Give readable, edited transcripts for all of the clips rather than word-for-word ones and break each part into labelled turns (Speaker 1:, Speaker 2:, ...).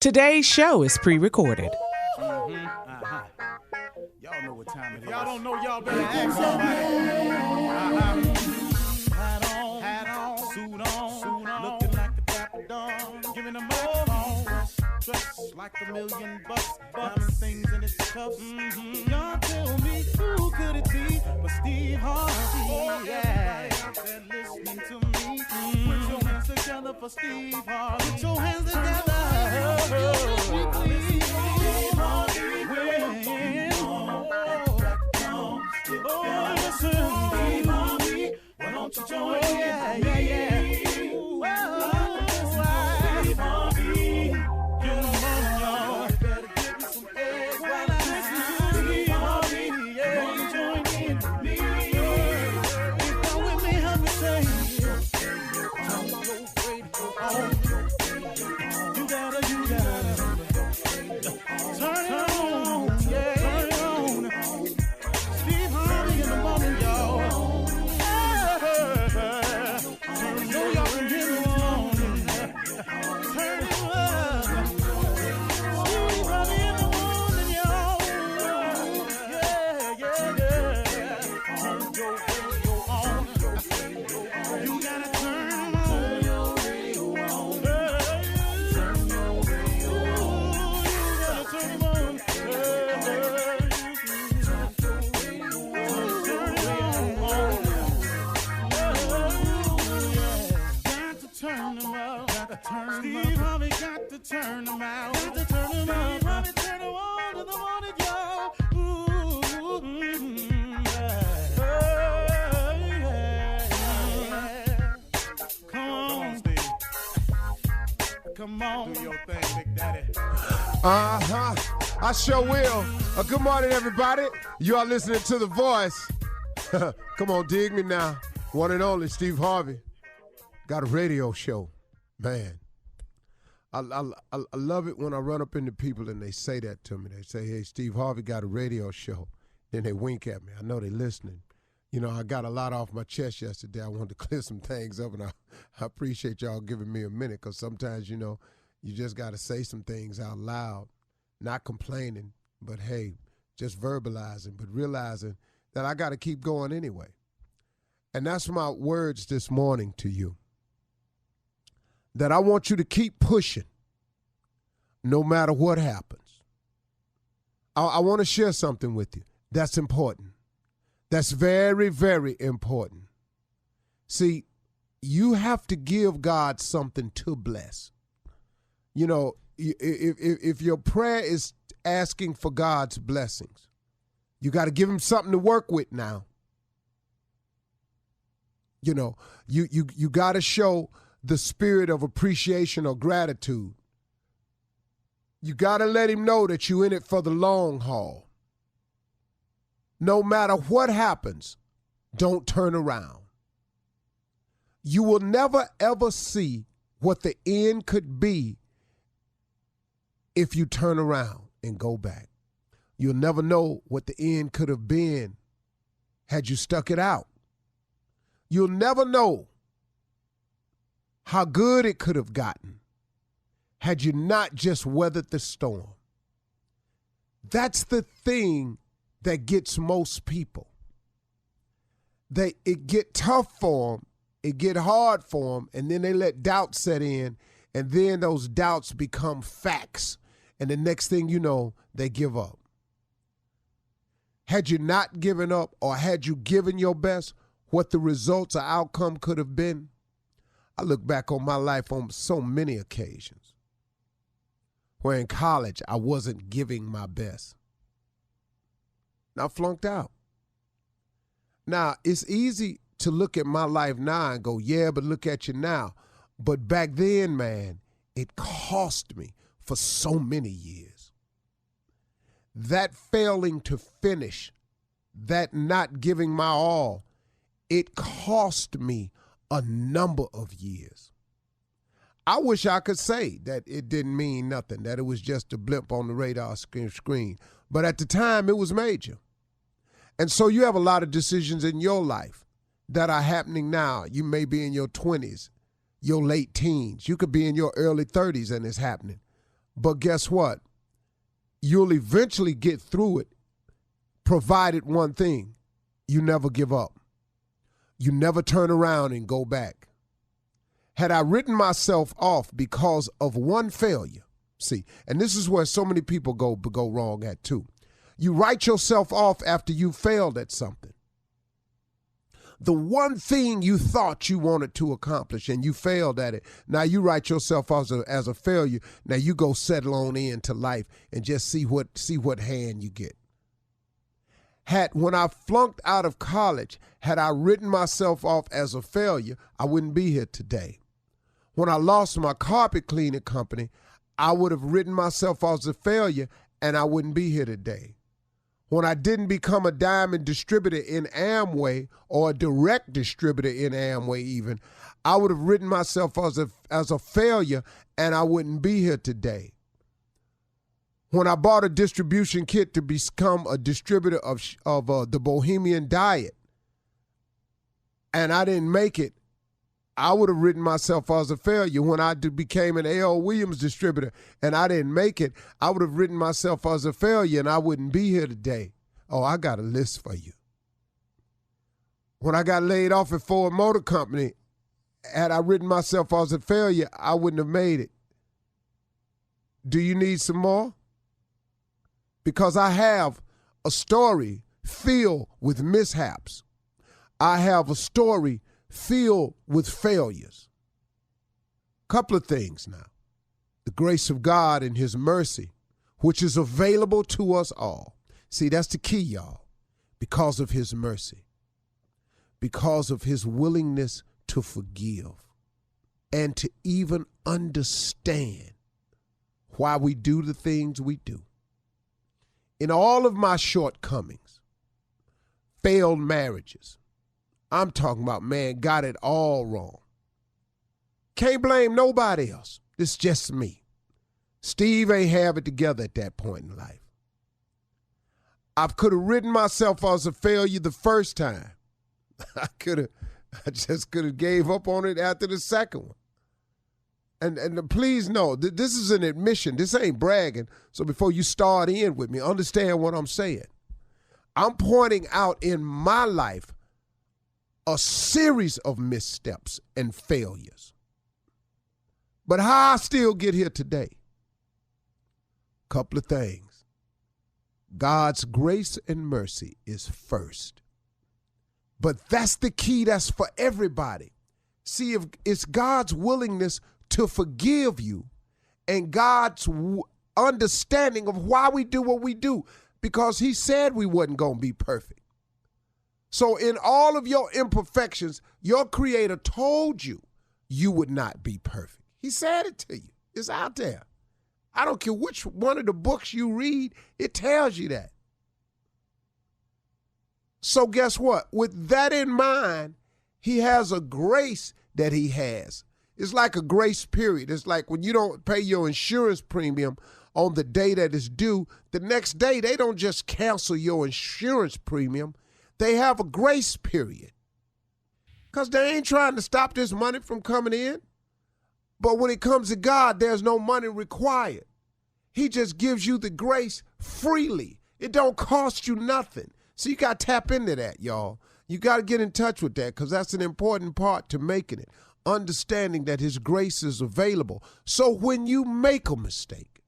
Speaker 1: Today's show is pre-recorded.
Speaker 2: Y'all know what time it is. Y'all don't know, y'all better ask somebody. Hat on, suit on, looking like the Dapper Dawn, giving a microphone, dressed like $1 million, diamond things in its cuffs. Y'all tell me who could it be but Steve Harvey? Yeah, out there listening to me. Put your hands together for Steve Harvey. Put your hands together. Why don't you join me? Yeah. Steve Harvey, you know, y'all better give me some eggs while I listen. Steve Harvey, yeah, join in with me. If you're with me, help me say, turn your radio on. You gotta turn it on, yeah. Turn it on. Steve Harvey in the morning, y'all. Steve Harvey got to turn them out. Got to turn them out. Harvey turn them on to the morning, y'all. Come on, Steve. Come on. Do your thing, Big Daddy.
Speaker 3: I sure will. Good morning, everybody. You are listening to The Voice. Come on, dig me now. One and only Steve Harvey. Got a radio show. Man, I love it when I run up into people and they say that to me. They say, hey, Steve Harvey got a radio show. Then they wink at me. I know they're listening. You know, I got a lot off my chest yesterday. I wanted to clear some things up, and I appreciate y'all giving me a minute, because sometimes, you know, you just got to say some things out loud, not complaining, but, hey, just verbalizing, but realizing that I got to keep going anyway. And that's my words this morning to you. That I want you to keep pushing no matter what happens. I want to share something with you that's important. That's very, very important. See, you have to give God something to bless. You know, if your prayer is asking for God's blessings, you got to give him something to work with now. You know, you got to show the spirit of appreciation or gratitude. You got to let him know that you're in it for the long haul. No matter what happens, don't turn around. You will never, ever see what the end could be if you turn around and go back. You'll never know what the end could have been had you stuck it out. You'll never know how good it could have gotten had you not just weathered the storm. That's the thing that gets most people. It get tough for them, it get hard for them, and then they let doubt set in, and then those doubts become facts, and the next thing you know, they give up. Had you not given up, or had you given your best, what the results or outcome could have been? I look back on my life on so many occasions where in college I wasn't giving my best. And I flunked out. Now, it's easy to look at my life now and go, yeah, but look at you now. But back then, man, it cost me for so many years. That failing to finish, that not giving my all, it cost me a number of years. I wish I could say that it didn't mean nothing, that it was just a blip on the radar screen. But at the time, it was major. And so you have a lot of decisions in your life that are happening now. You may be in your 20s, your late teens. You could be in your early 30s and it's happening. But guess what? You'll eventually get through it, provided one thing: you never give up. You never turn around and go back. Had I written myself off because of one failure, see, and this is where so many people go wrong at too. You write yourself off after you failed at something. The one thing you thought you wanted to accomplish and you failed at it, now you write yourself off as a failure. Now you go settle on into life and just see what hand you get. When I flunked out of college, had I written myself off as a failure, I wouldn't be here today. When I lost my carpet cleaning company, I would have written myself off as a failure and I wouldn't be here today. When I didn't become a diamond distributor in Amway or a direct distributor in Amway even, I would have written myself as a failure and I wouldn't be here today. When I bought a distribution kit to become a distributor of the Bohemian Diet and I didn't make it, I would have written myself as a failure. When I became an A.L. Williams distributor and I didn't make it, I would have written myself as a failure and I wouldn't be here today. Oh, I got a list for you. When I got laid off at Ford Motor Company, had I written myself as a failure, I wouldn't have made it. Do you need some more? Because I have a story filled with mishaps. I have a story filled with failures. Couple of things now. The grace of God and his mercy, which is available to us all. See, that's the key, y'all. Because of his mercy. Because of his willingness to forgive. And to even understand why we do the things we do. In all of my shortcomings, failed marriages, I'm talking about, man, got it all wrong. Can't blame nobody else. It's just me. Steve ain't have it together at that point in life. I could have written myself as a failure the first time. I just could have gave up on it after the second one. And please know, this is an admission. This ain't bragging. So before you start in with me, understand what I'm saying. I'm pointing out in my life a series of missteps and failures. But how I still get here today? Couple of things. God's grace and mercy is first. But that's the key. That's for everybody. See, if it's God's willingness to forgive you and God's understanding of why we do what we do, because he said we wasn't going to be perfect. So in all of your imperfections, your creator told you you would not be perfect. He said it to you. It's out there. I don't care which one of the books you read, it tells you that. So guess what? With that in mind, he has a grace that he has. It's like a grace period. It's like when you don't pay your insurance premium on the day that it's due, the next day they don't just cancel your insurance premium. They have a grace period because they ain't trying to stop this money from coming in. But when it comes to God, there's no money required. He just gives you the grace freely. It don't cost you nothing. So you got to tap into that, y'all. You got to get in touch with that because that's an important part to making it. Understanding that his grace is available. So when you make a mistake,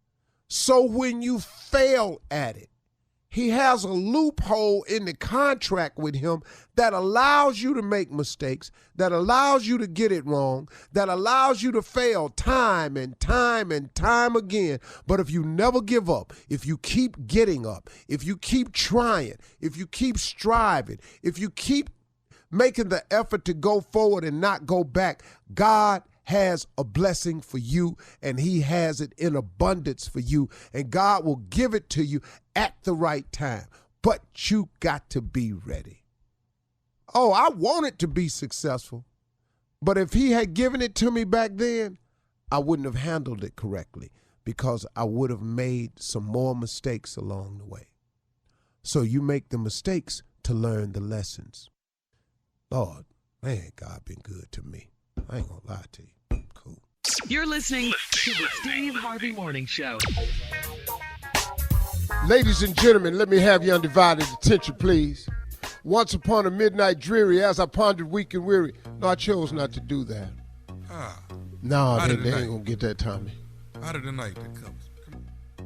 Speaker 3: so when you fail at it, he has a loophole in the contract with him that allows you to make mistakes, that allows you to get it wrong, that allows you to fail time and time and time again. But if you never give up, if you keep getting up, if you keep trying, if you keep striving, if you keep making the effort to go forward and not go back, God has a blessing for you, and he has it in abundance for you, and God will give it to you at the right time. But you got to be ready. Oh, I wanted to be successful, but if he had given it to me back then, I wouldn't have handled it correctly because I would have made some more mistakes along the way. So you make the mistakes to learn the lessons. Lord, man, God been good to me. I ain't gonna lie to you. Cool.
Speaker 1: You're listening to the Steve Harvey Morning Show.
Speaker 3: Ladies and gentlemen, let me have your undivided attention, please. Once upon a midnight dreary, as I pondered weak and weary. No, I chose not to do that. No, they ain't gonna get that, Tommy.
Speaker 4: Out of the night that comes.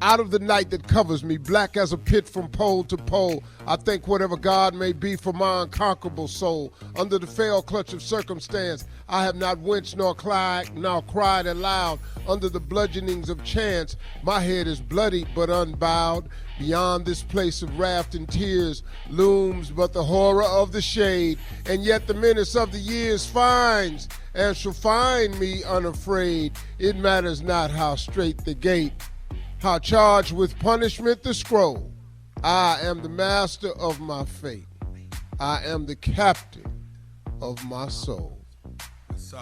Speaker 3: Out of the night that covers me, black as a pit from pole to pole, I thank whatever God may be for my unconquerable soul. Under the fell clutch of circumstance, I have not winced nor cried aloud. Under the bludgeonings of chance, my head is bloody but unbowed. Beyond this place of wrath and tears looms but the horror of the shade, and yet the menace of the years finds and shall find me unafraid. It matters not how straight the gate, how charged with punishment the scroll. I am the master of my fate. I am the captain of my soul.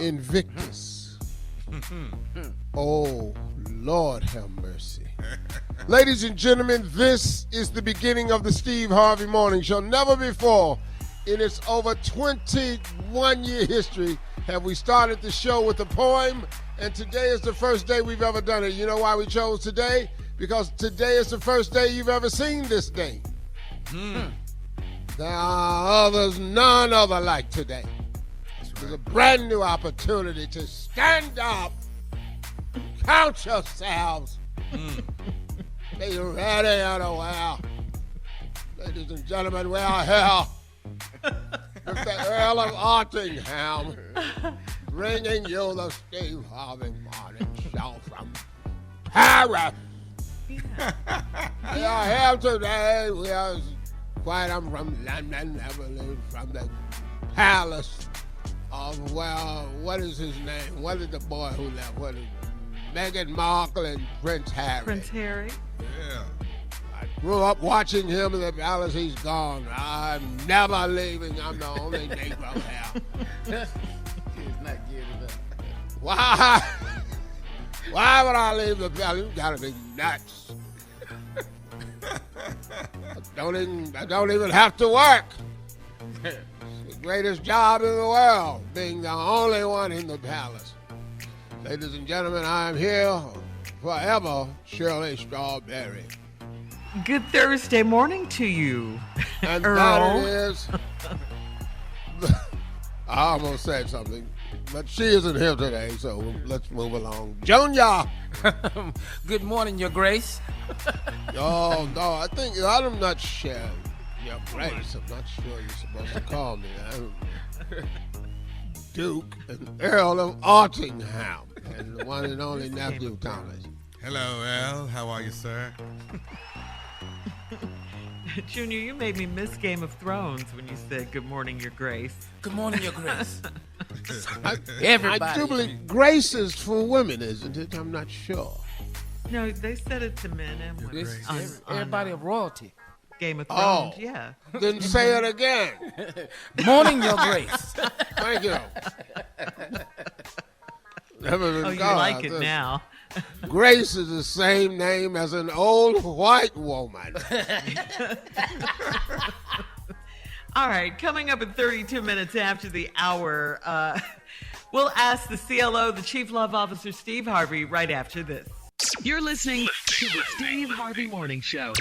Speaker 3: Invictus. Oh, Lord have mercy. Ladies and gentlemen, this is the beginning of the Steve Harvey Morning Show. Never before in its over 21-year history have we started the show with a poem, and today is the first day we've ever done it. You know why we chose today? Because today is the first day you've ever seen this day. There are others, none other like today. There's a brand new opportunity to stand up, count yourselves, be ready and aware. Ladies and gentlemen, we are here with the Earl of Ottingham, bringing you the Steve Harvey Morning Show from Paris. We are here today. We are I'm from London, from the palace of, well, what is his name? What is the boy who left? What is Meghan Markle and Prince Harry?
Speaker 5: Prince Harry?
Speaker 4: Yeah.
Speaker 3: I grew up watching him in the palace. He's gone. I'm never leaving. I'm the only Negro here.
Speaker 2: He's not getting up.
Speaker 3: Why? Why would I leave the palace? You gotta be nuts. I don't even have to work. It's the greatest job in the world, being the only one in the palace. Ladies and gentlemen, I am here forever, Sheryl Strawberry.
Speaker 5: Good Thursday morning to you,
Speaker 3: And
Speaker 5: Earl.
Speaker 3: that it is. I almost said something, but she isn't here today, so let's move along. Junior!
Speaker 6: Good morning, Your Grace.
Speaker 3: Oh, no, I'm not sure. Your Grace, I'm not sure you're supposed to call me that. Duke and Earl of Ottingham, and the one and only nephew Thomas.
Speaker 4: Hello, Al. How are you, sir?
Speaker 5: Junior, you made me miss Game of Thrones when you said good morning, Your Grace.
Speaker 6: Good morning, Your Grace.
Speaker 3: Everybody. I do believe Grace is for women, isn't it? I'm not sure.
Speaker 5: No, they said it to men and women.
Speaker 6: Everybody of royalty.
Speaker 5: Game of Thrones, yeah.
Speaker 3: Then say it again.
Speaker 6: Morning, Your Grace.
Speaker 3: Thank you.
Speaker 5: Oh, you like it now.
Speaker 3: Grace is the same name as an old white woman.
Speaker 5: All right, coming up in 32 minutes after the hour, we'll ask the CLO, the Chief Love Officer, Steve Harvey, right after this.
Speaker 1: You're listening to the Steve Harvey Morning Show.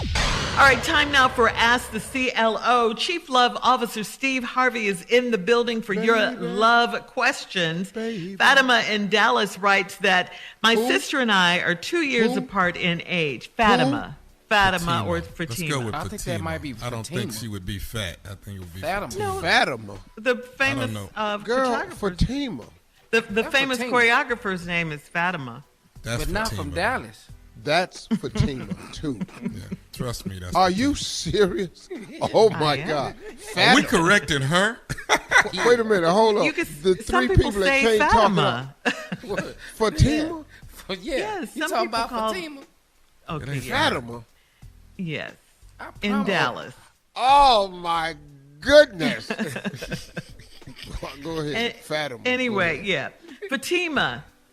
Speaker 5: All right, time now for Ask the CLO. Chief Love Officer Steve Harvey is in the building for your love questions. Fatima in Dallas writes that my sister and I are 2 years apart in age. Fatima or Fatima.
Speaker 4: Let's go with
Speaker 6: I
Speaker 4: Fatima.
Speaker 6: think that might be
Speaker 4: I don't think
Speaker 6: Fatima.
Speaker 4: she would be fat. I think it would be
Speaker 6: Fatima.
Speaker 5: No.
Speaker 3: Fatima.
Speaker 5: The famous
Speaker 3: Girl,
Speaker 5: photographer.
Speaker 3: Fatima.
Speaker 5: The famous
Speaker 6: Fatima.
Speaker 5: choreographer's name is Fatima.
Speaker 4: That's
Speaker 6: But not
Speaker 4: Fatima.
Speaker 6: from Dallas.
Speaker 3: That's Fatima, too.
Speaker 4: Yeah, trust me. That's
Speaker 3: Are
Speaker 4: Fatima.
Speaker 3: you serious? Oh, my
Speaker 5: am.
Speaker 3: God.
Speaker 4: Are we correcting her?
Speaker 3: Wait a minute. Hold on.
Speaker 5: You could,
Speaker 3: The
Speaker 5: some
Speaker 3: three
Speaker 5: people
Speaker 3: people that
Speaker 5: say
Speaker 3: came
Speaker 5: Fatima.
Speaker 3: talking Fatima?
Speaker 6: Yeah.
Speaker 5: Yes,
Speaker 6: You
Speaker 5: some
Speaker 6: talking
Speaker 5: people
Speaker 6: about
Speaker 5: call-
Speaker 6: Fatima?
Speaker 5: Okay,
Speaker 4: ain't
Speaker 5: yeah.
Speaker 3: Fatima?
Speaker 5: Yes,
Speaker 6: I
Speaker 5: in
Speaker 6: promise.
Speaker 5: Dallas.
Speaker 3: Oh, my goodness. Go ahead. Fatima.
Speaker 5: Anyway, yeah.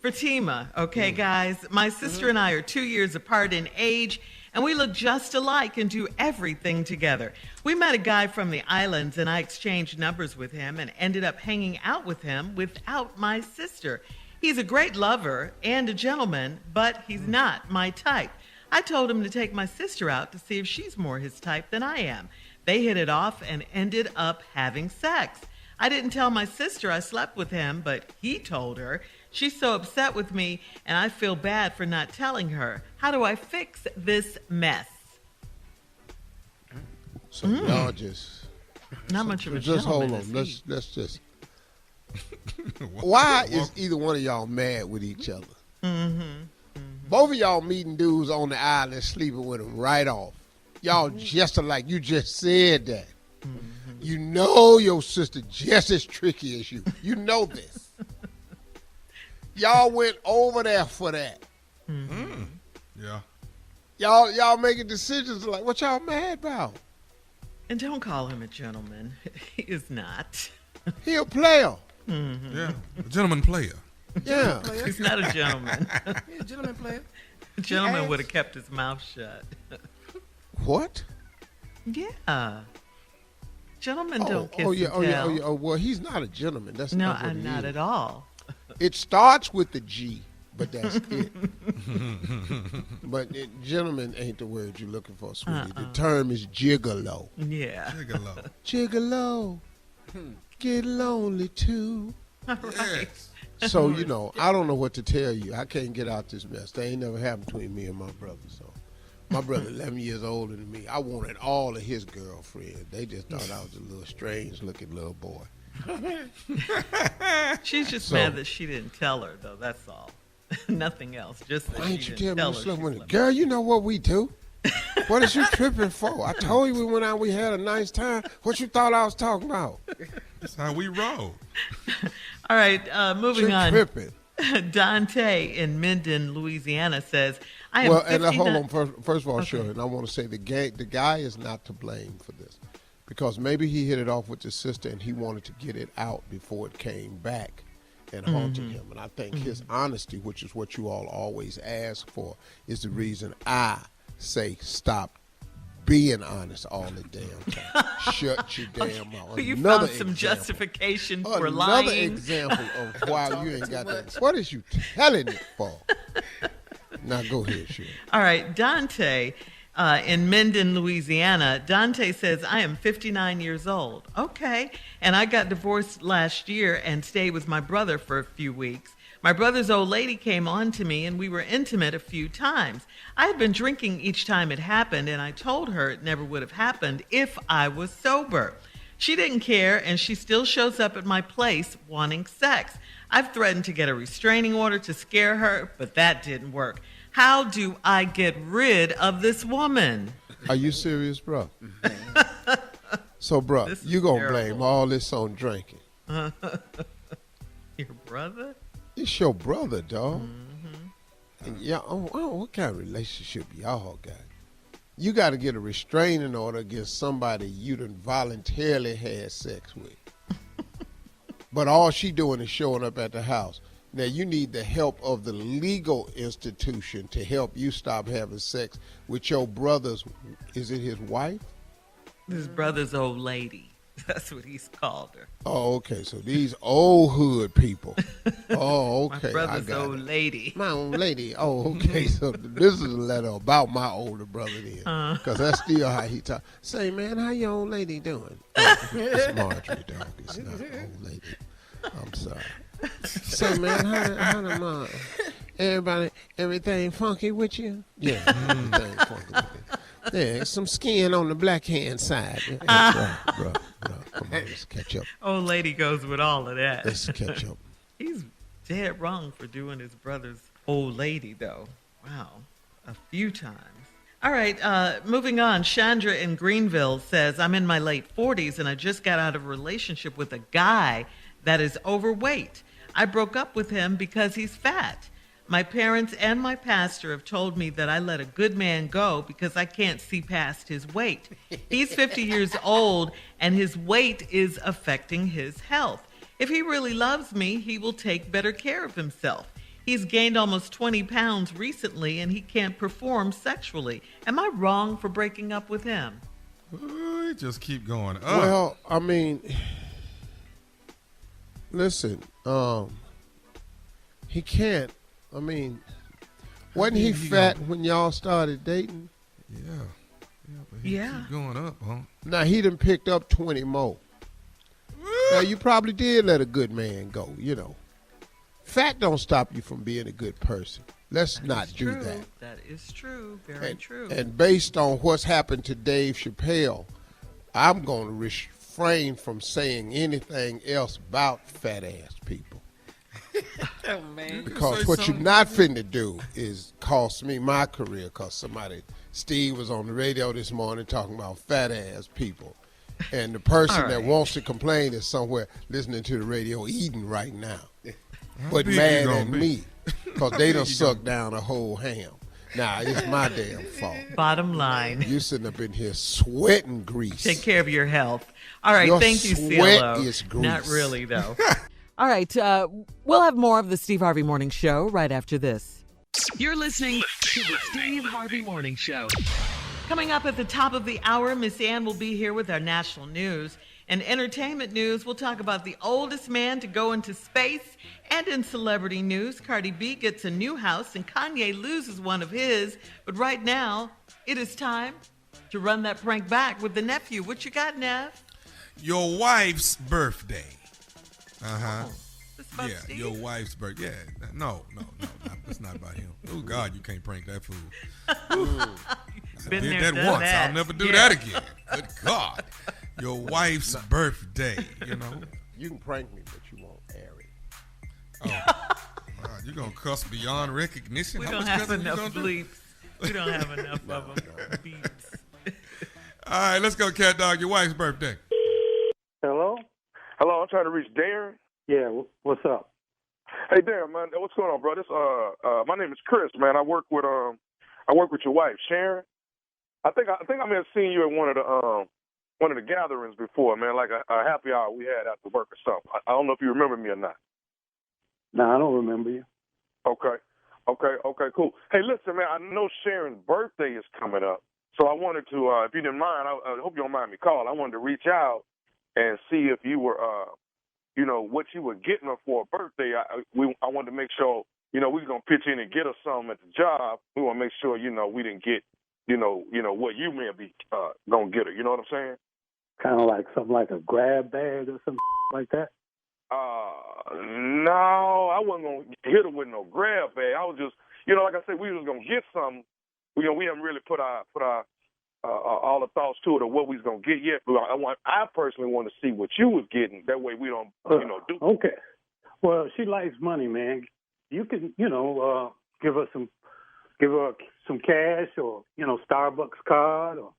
Speaker 5: Fatima, okay, guys? My sister and I are 2 years apart in age, and we look just alike and do everything together. We met a guy from the islands, and I exchanged numbers with him and ended up hanging out with him without my sister. He's a great lover and a gentleman, but he's not my type. I told him to take my sister out to see if she's more his type than I am. They hit it off and ended up having sex. I didn't tell my sister I slept with him, but he told her. She's so upset with me, and I feel bad for not telling her. How do I fix this mess?
Speaker 3: So y'all just
Speaker 5: Not much of a
Speaker 3: just
Speaker 5: gentleman.
Speaker 3: hold on.
Speaker 5: is he?
Speaker 3: Let's just. Why is either one of y'all mad with each other? Both of y'all meeting dudes on the island, sleeping with them right off. Y'all just alike. You just said that. You know your sister just as tricky as you. You know this. Y'all went over there for that.
Speaker 4: Yeah.
Speaker 3: Y'all making decisions like what y'all mad about?
Speaker 5: And don't call him a gentleman. He is not.
Speaker 3: He a player.
Speaker 4: Yeah. A gentleman player.
Speaker 3: Yeah.
Speaker 5: He's not a gentleman.
Speaker 6: He's a gentleman player.
Speaker 5: A gentleman would have kept his mouth shut.
Speaker 3: What?
Speaker 5: Yeah. Gentlemen don't kiss and tell.
Speaker 3: Oh, well, he's not a gentleman. That's
Speaker 5: No,
Speaker 3: not what
Speaker 5: I'm
Speaker 3: he
Speaker 5: not
Speaker 3: is.
Speaker 5: at all.
Speaker 3: It starts with the G, but that's it. But gentleman ain't the word you're looking for, sweetie. The term is gigolo.
Speaker 5: Yeah.
Speaker 4: Gigolo.
Speaker 3: Gigolo. Get lonely too.
Speaker 4: Yes.
Speaker 3: So, I don't know what to tell you. I can't get out this mess. That ain't never happened between me and my brother. So, my brother 11 years older than me. I wanted all of his girlfriends. They just thought I was a little strange-looking little boy.
Speaker 5: She's just mad that she didn't tell her, though. That's all. Nothing else. Just that
Speaker 3: Why
Speaker 5: she
Speaker 3: ain't you
Speaker 5: didn't
Speaker 3: tell me
Speaker 5: tell her.
Speaker 3: slept
Speaker 5: she
Speaker 3: with it?
Speaker 5: slept
Speaker 3: Girl, you know what we do. What is you tripping for? I told you we went out, we had a nice time. What you thought I was talking about?
Speaker 4: That's how we roll.
Speaker 5: All right, moving
Speaker 3: You're
Speaker 5: on.
Speaker 3: tripping.
Speaker 5: Dante in Minden, Louisiana says, I am
Speaker 3: Well, and
Speaker 5: 59
Speaker 3: hold on. First of all, Sheryl, and I want to say the guy is not to blame for this. Because maybe he hit it off with his sister and he wanted to get it out before it came back and haunted him. And I think his honesty, which is what you all always ask for, is the reason I say stop being honest all the damn time. Shut your damn mouth.
Speaker 5: You
Speaker 3: Another
Speaker 5: found some
Speaker 3: example.
Speaker 5: justification for
Speaker 3: Another
Speaker 5: lying.
Speaker 3: example of why you ain't got that. What is you telling it for? Now go ahead, Sheryl.
Speaker 5: All right, Dante in Minden, Louisiana. Dante says, I am 59 years old. Okay. And I got divorced last year and stayed with my brother for a few weeks. My brother's old lady came on to me and we were intimate a few times. I had been drinking each time it happened and I told her it never would have happened if I was sober. She didn't care and she still shows up at my place wanting sex. I've threatened to get a restraining order to scare her, but that didn't work. How do I get rid of this woman?
Speaker 3: Are you serious, bro? So, bro,
Speaker 5: This is
Speaker 3: you going to
Speaker 5: terrible.
Speaker 3: blame all this on drinking.
Speaker 5: Your brother?
Speaker 3: It's your brother, dog. And what kind of relationship y'all got? You got to get a restraining order against somebody you done voluntarily had sex with. But all she doing is showing up at the house. Now, you need the help of the legal institution to help you stop having sex with your brother's, is it his wife?
Speaker 5: His brother's old lady. That's what he's called her.
Speaker 3: Oh, okay. So these old hood people. Oh, okay.
Speaker 5: My brother's
Speaker 3: I got
Speaker 5: old
Speaker 3: it.
Speaker 5: lady.
Speaker 3: My old lady. Oh, okay. So this is a letter about my older brother then. Because that's still how he talk. Say, man, how your old lady doing? Oh, it's Marjorie, dog. It's not old lady. I'm sorry. Say, man, how the mom? Everything funky with you? Yeah, everything funky with you. There's some skin on the black hand side. That's right, bro. Come on, let's catch up.
Speaker 5: Old lady goes with all of that.
Speaker 3: Let's catch up.
Speaker 5: He's dead wrong for doing his brother's old lady, though. Wow. A few times. All right, moving on. Chandra in Greenville says, I'm in my late 40s and I just got out of a relationship with a guy that is overweight. I broke up with him because he's fat. My parents and my pastor have told me that I let a good man go because I can't see past his weight. He's 50 years old and his weight is affecting his health. If he really loves me, he will take better care of himself. He's gained almost 20 pounds recently and he can't perform sexually. Am I wrong for breaking up with him?
Speaker 4: Ooh, just keep going up.
Speaker 3: Well, I mean, listen, He can't. I mean, wasn't he fat when y'all started dating?
Speaker 4: Yeah. Yeah, but he keep going up, huh?
Speaker 3: Now, he done picked up 20 more. Now, you probably did let a good man go, you know. Fat don't stop you from being a good person. Let's not do that.
Speaker 5: That is true. Very true.
Speaker 3: And based on what's happened to Dave Chappelle, I'm going to refrain from saying anything else about fat-ass people.
Speaker 6: Oh, man.
Speaker 3: Because what you're not finna do is cost me my career, because Steve was on the radio this morning talking about fat-ass people. And the person that wants to complain is somewhere listening to the radio eating right now. But mad at me because they done sucked down a whole ham. Nah, it's my damn fault.
Speaker 5: Bottom line.
Speaker 3: You sitting up in here sweating grease.
Speaker 5: Take care of your health. All right,
Speaker 3: your
Speaker 5: thank you,
Speaker 3: sweat
Speaker 5: CLO.
Speaker 3: is grease.
Speaker 5: Not really, though. All right, we'll have more of the Steve Harvey Morning Show right after this.
Speaker 1: You're listening to the Steve Harvey Morning Show.
Speaker 5: Coming up at the top of the hour, Miss Ann will be here with our national news. In entertainment news, we'll talk about the oldest man to go into space. And in celebrity news, Cardi B gets a new house and Kanye loses one of his. But right now, it is time to run that prank back with the nephew. What you got, Nev?
Speaker 4: Your wife's birthday.
Speaker 5: This about Steve?
Speaker 4: Your wife's birthday. Yeah, no, it's not about him. Oh God, you can't prank that fool. I
Speaker 5: Been
Speaker 4: did
Speaker 5: there,
Speaker 4: that
Speaker 5: done
Speaker 4: once.
Speaker 5: that.
Speaker 4: I'll never do that again. Good God, your wife's birthday. You know.
Speaker 3: You can prank me, but you won't air it.
Speaker 4: Oh, you're gonna cuss beyond recognition.
Speaker 5: We
Speaker 4: How
Speaker 5: don't
Speaker 4: much
Speaker 5: have
Speaker 4: cussing you
Speaker 5: enough
Speaker 4: gonna do?
Speaker 5: bleeps. We don't have enough of them. Beeps.
Speaker 4: All right, let's go, Cat Dog. Your wife's birthday.
Speaker 7: Hello?
Speaker 8: Hello, I'm trying to reach Darren.
Speaker 7: Yeah, what's up?
Speaker 8: Hey, Darren, man, what's going on, bro? This, my name is Chris, man. I work with your wife, Sharon. I think I may have seen you at one of the gatherings before, man, like a happy hour we had after work or something. I don't know if you remember me or not.
Speaker 7: No, I don't remember you.
Speaker 8: Okay, cool. Hey, listen, man, I know Sharon's birthday is coming up, so I wanted to, if you didn't mind, I hope you don't mind me calling. I wanted to reach out and see if you were, what you were getting her for a birthday. I wanted to make sure, we were going to pitch in and get her something at the job. We want to make sure, we didn't get, what you may be going to get her. You know what I'm saying?
Speaker 7: Kind of like something like a grab bag or something like that?
Speaker 8: No, I wasn't going to hit her with no grab bag. I was just, like I said, we was going to get something. We haven't really put our all the thoughts to it of what we was going to get yet. But I personally want to see what you was getting. That way we don't, do.
Speaker 7: Okay. Well, she likes money, man. You can, give her some cash or, Starbucks card or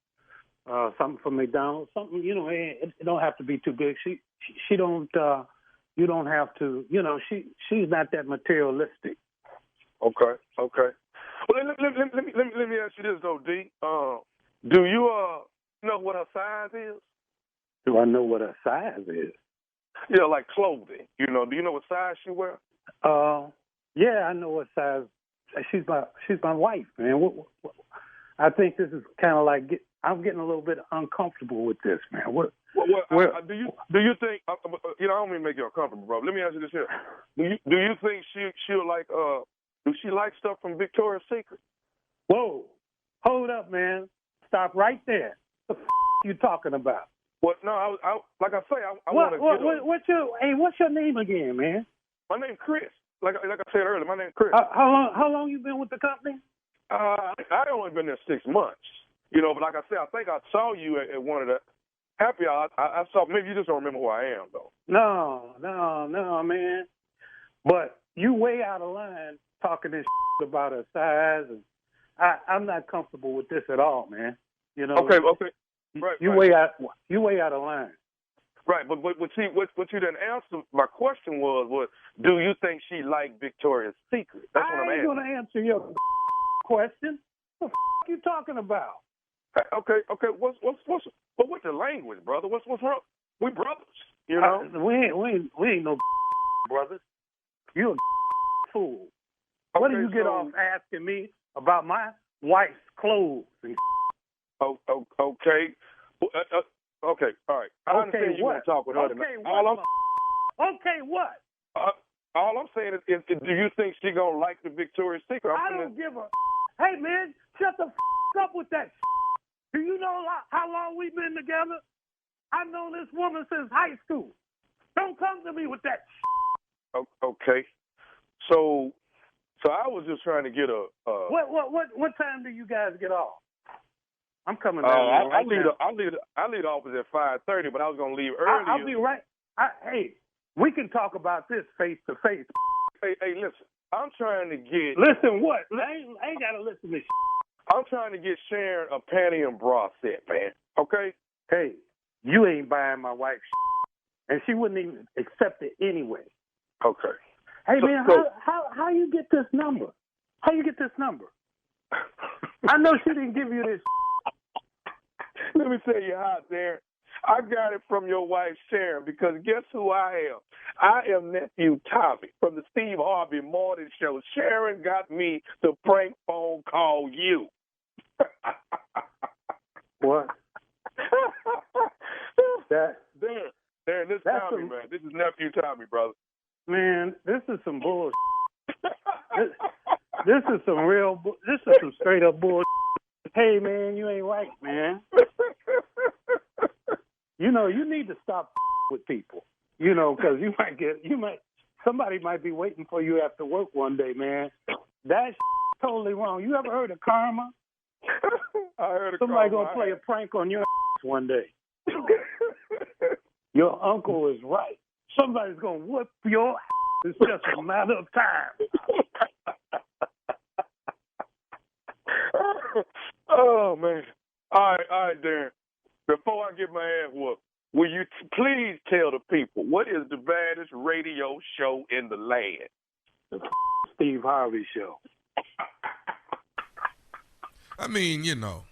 Speaker 7: something from McDonald's. Something, it don't have to be too big. She don't, you don't have to, she's not that materialistic.
Speaker 8: Okay. Well, let me ask you this though, D. Do you know what her size is?
Speaker 7: Do I know what her size is?
Speaker 8: Yeah, like clothing. Do you know what size she wear?
Speaker 7: Yeah, I know what size. She's my wife, man. I think this is kind of like I'm getting a little bit uncomfortable with this, man.
Speaker 8: Do you think? I don't mean to make you uncomfortable, bro. Let me ask you this here. Do you think she'll like? Do she like stuff from Victoria's Secret?
Speaker 7: Whoa, hold up, man. Stop right there. What the you talking about?
Speaker 8: Well, no, I like I say, I want to.
Speaker 7: What's your name again, man?
Speaker 8: My name's Chris. Like I said earlier, my name's Chris.
Speaker 7: How long you been with the company?
Speaker 8: I only been there 6 months. But like I said, I think I saw you at one of the happy hours. I saw. Maybe you just don't remember who I am, though.
Speaker 7: No, man. But you way out of line talking this about her size, and I'm not comfortable with this at all, man.
Speaker 8: Okay. Right.
Speaker 7: You way out of line.
Speaker 8: Right, but what you didn't answer my question was do you think she liked Victoria's Secret? That's what I'm asking.
Speaker 7: I ain't gonna answer your question. What the you talking about?
Speaker 8: Okay. What's the language, brother? What's wrong? We brothers,
Speaker 7: we ain't no brothers. You a fool.
Speaker 8: Okay,
Speaker 7: what do you get off asking me about my wife's clothes? And
Speaker 8: okay. Okay, all right. I understand you want to talk with her tonight.
Speaker 7: Okay, what? Okay, what?
Speaker 8: All I'm saying is do you think she gonna like the Victoria's Secret?
Speaker 7: I don't give a. Hey man, shut the up with that. Do you know how long we've been together? I've known this woman since high school. Don't come to me with that.
Speaker 8: Okay. So I was just trying to get a.
Speaker 7: What time do you guys get off? I'm coming down.
Speaker 8: I leave the office at 5:30, but I was gonna leave earlier.
Speaker 7: I'll be right. Hey, we can talk about this face to face.
Speaker 8: Hey, listen. I'm trying to get.
Speaker 7: Listen, what? I ain't gotta listen to.
Speaker 8: I'm trying to get Sharon a panty and bra set, man. Okay.
Speaker 7: Hey, you ain't buying my wife, and she wouldn't even accept it anyway.
Speaker 8: Okay.
Speaker 7: Hey man, how you get this number? How you get this number? I know she didn't give you this.
Speaker 8: Let me tell you how, Darren. I got it from your wife, Sharon, because guess who I am? I am nephew Tommy from the Steve Harvey Morning Show. Sharon got me to prank phone call you.
Speaker 7: What?
Speaker 8: Darren, this is Tommy, man. This is nephew Tommy, brother.
Speaker 7: Man, this is some bullshit. This is some real. This is some straight up bullshit. Hey man, you ain't right, man. You know, you need to stop with people. You know, because somebody might be waiting for you after work one day, man. That's totally wrong. You ever heard of karma?
Speaker 8: I heard of
Speaker 7: somebody
Speaker 8: karma.
Speaker 7: Gonna play a prank on your one day. Your uncle is right. Somebody's gonna whoop your. It's just a matter of time.
Speaker 8: Oh man! All right, Darren. Before I get my ass whooped, will you please tell the people what is the baddest radio show in the land?
Speaker 7: The Steve Harvey Show.
Speaker 4: I mean, you know,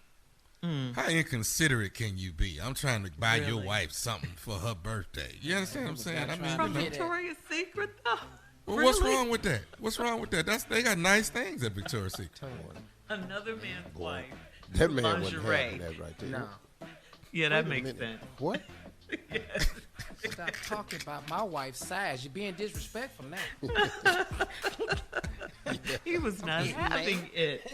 Speaker 4: how inconsiderate can you be? I'm trying to buy your wife something for her birthday. You understand what I'm saying? I mean,
Speaker 5: from Victoria's Secret, though.
Speaker 4: Well, what's wrong with that? What's wrong with that? They got nice things at Victoria's Secret.
Speaker 5: Another man's wife.
Speaker 3: That man
Speaker 5: lingerie.
Speaker 3: wasn't having that right there.
Speaker 6: No.
Speaker 5: Yeah, that makes sense.
Speaker 3: What?
Speaker 5: Yes.
Speaker 6: Stop talking about my wife's size. You're being disrespectful now.
Speaker 5: He was not having it.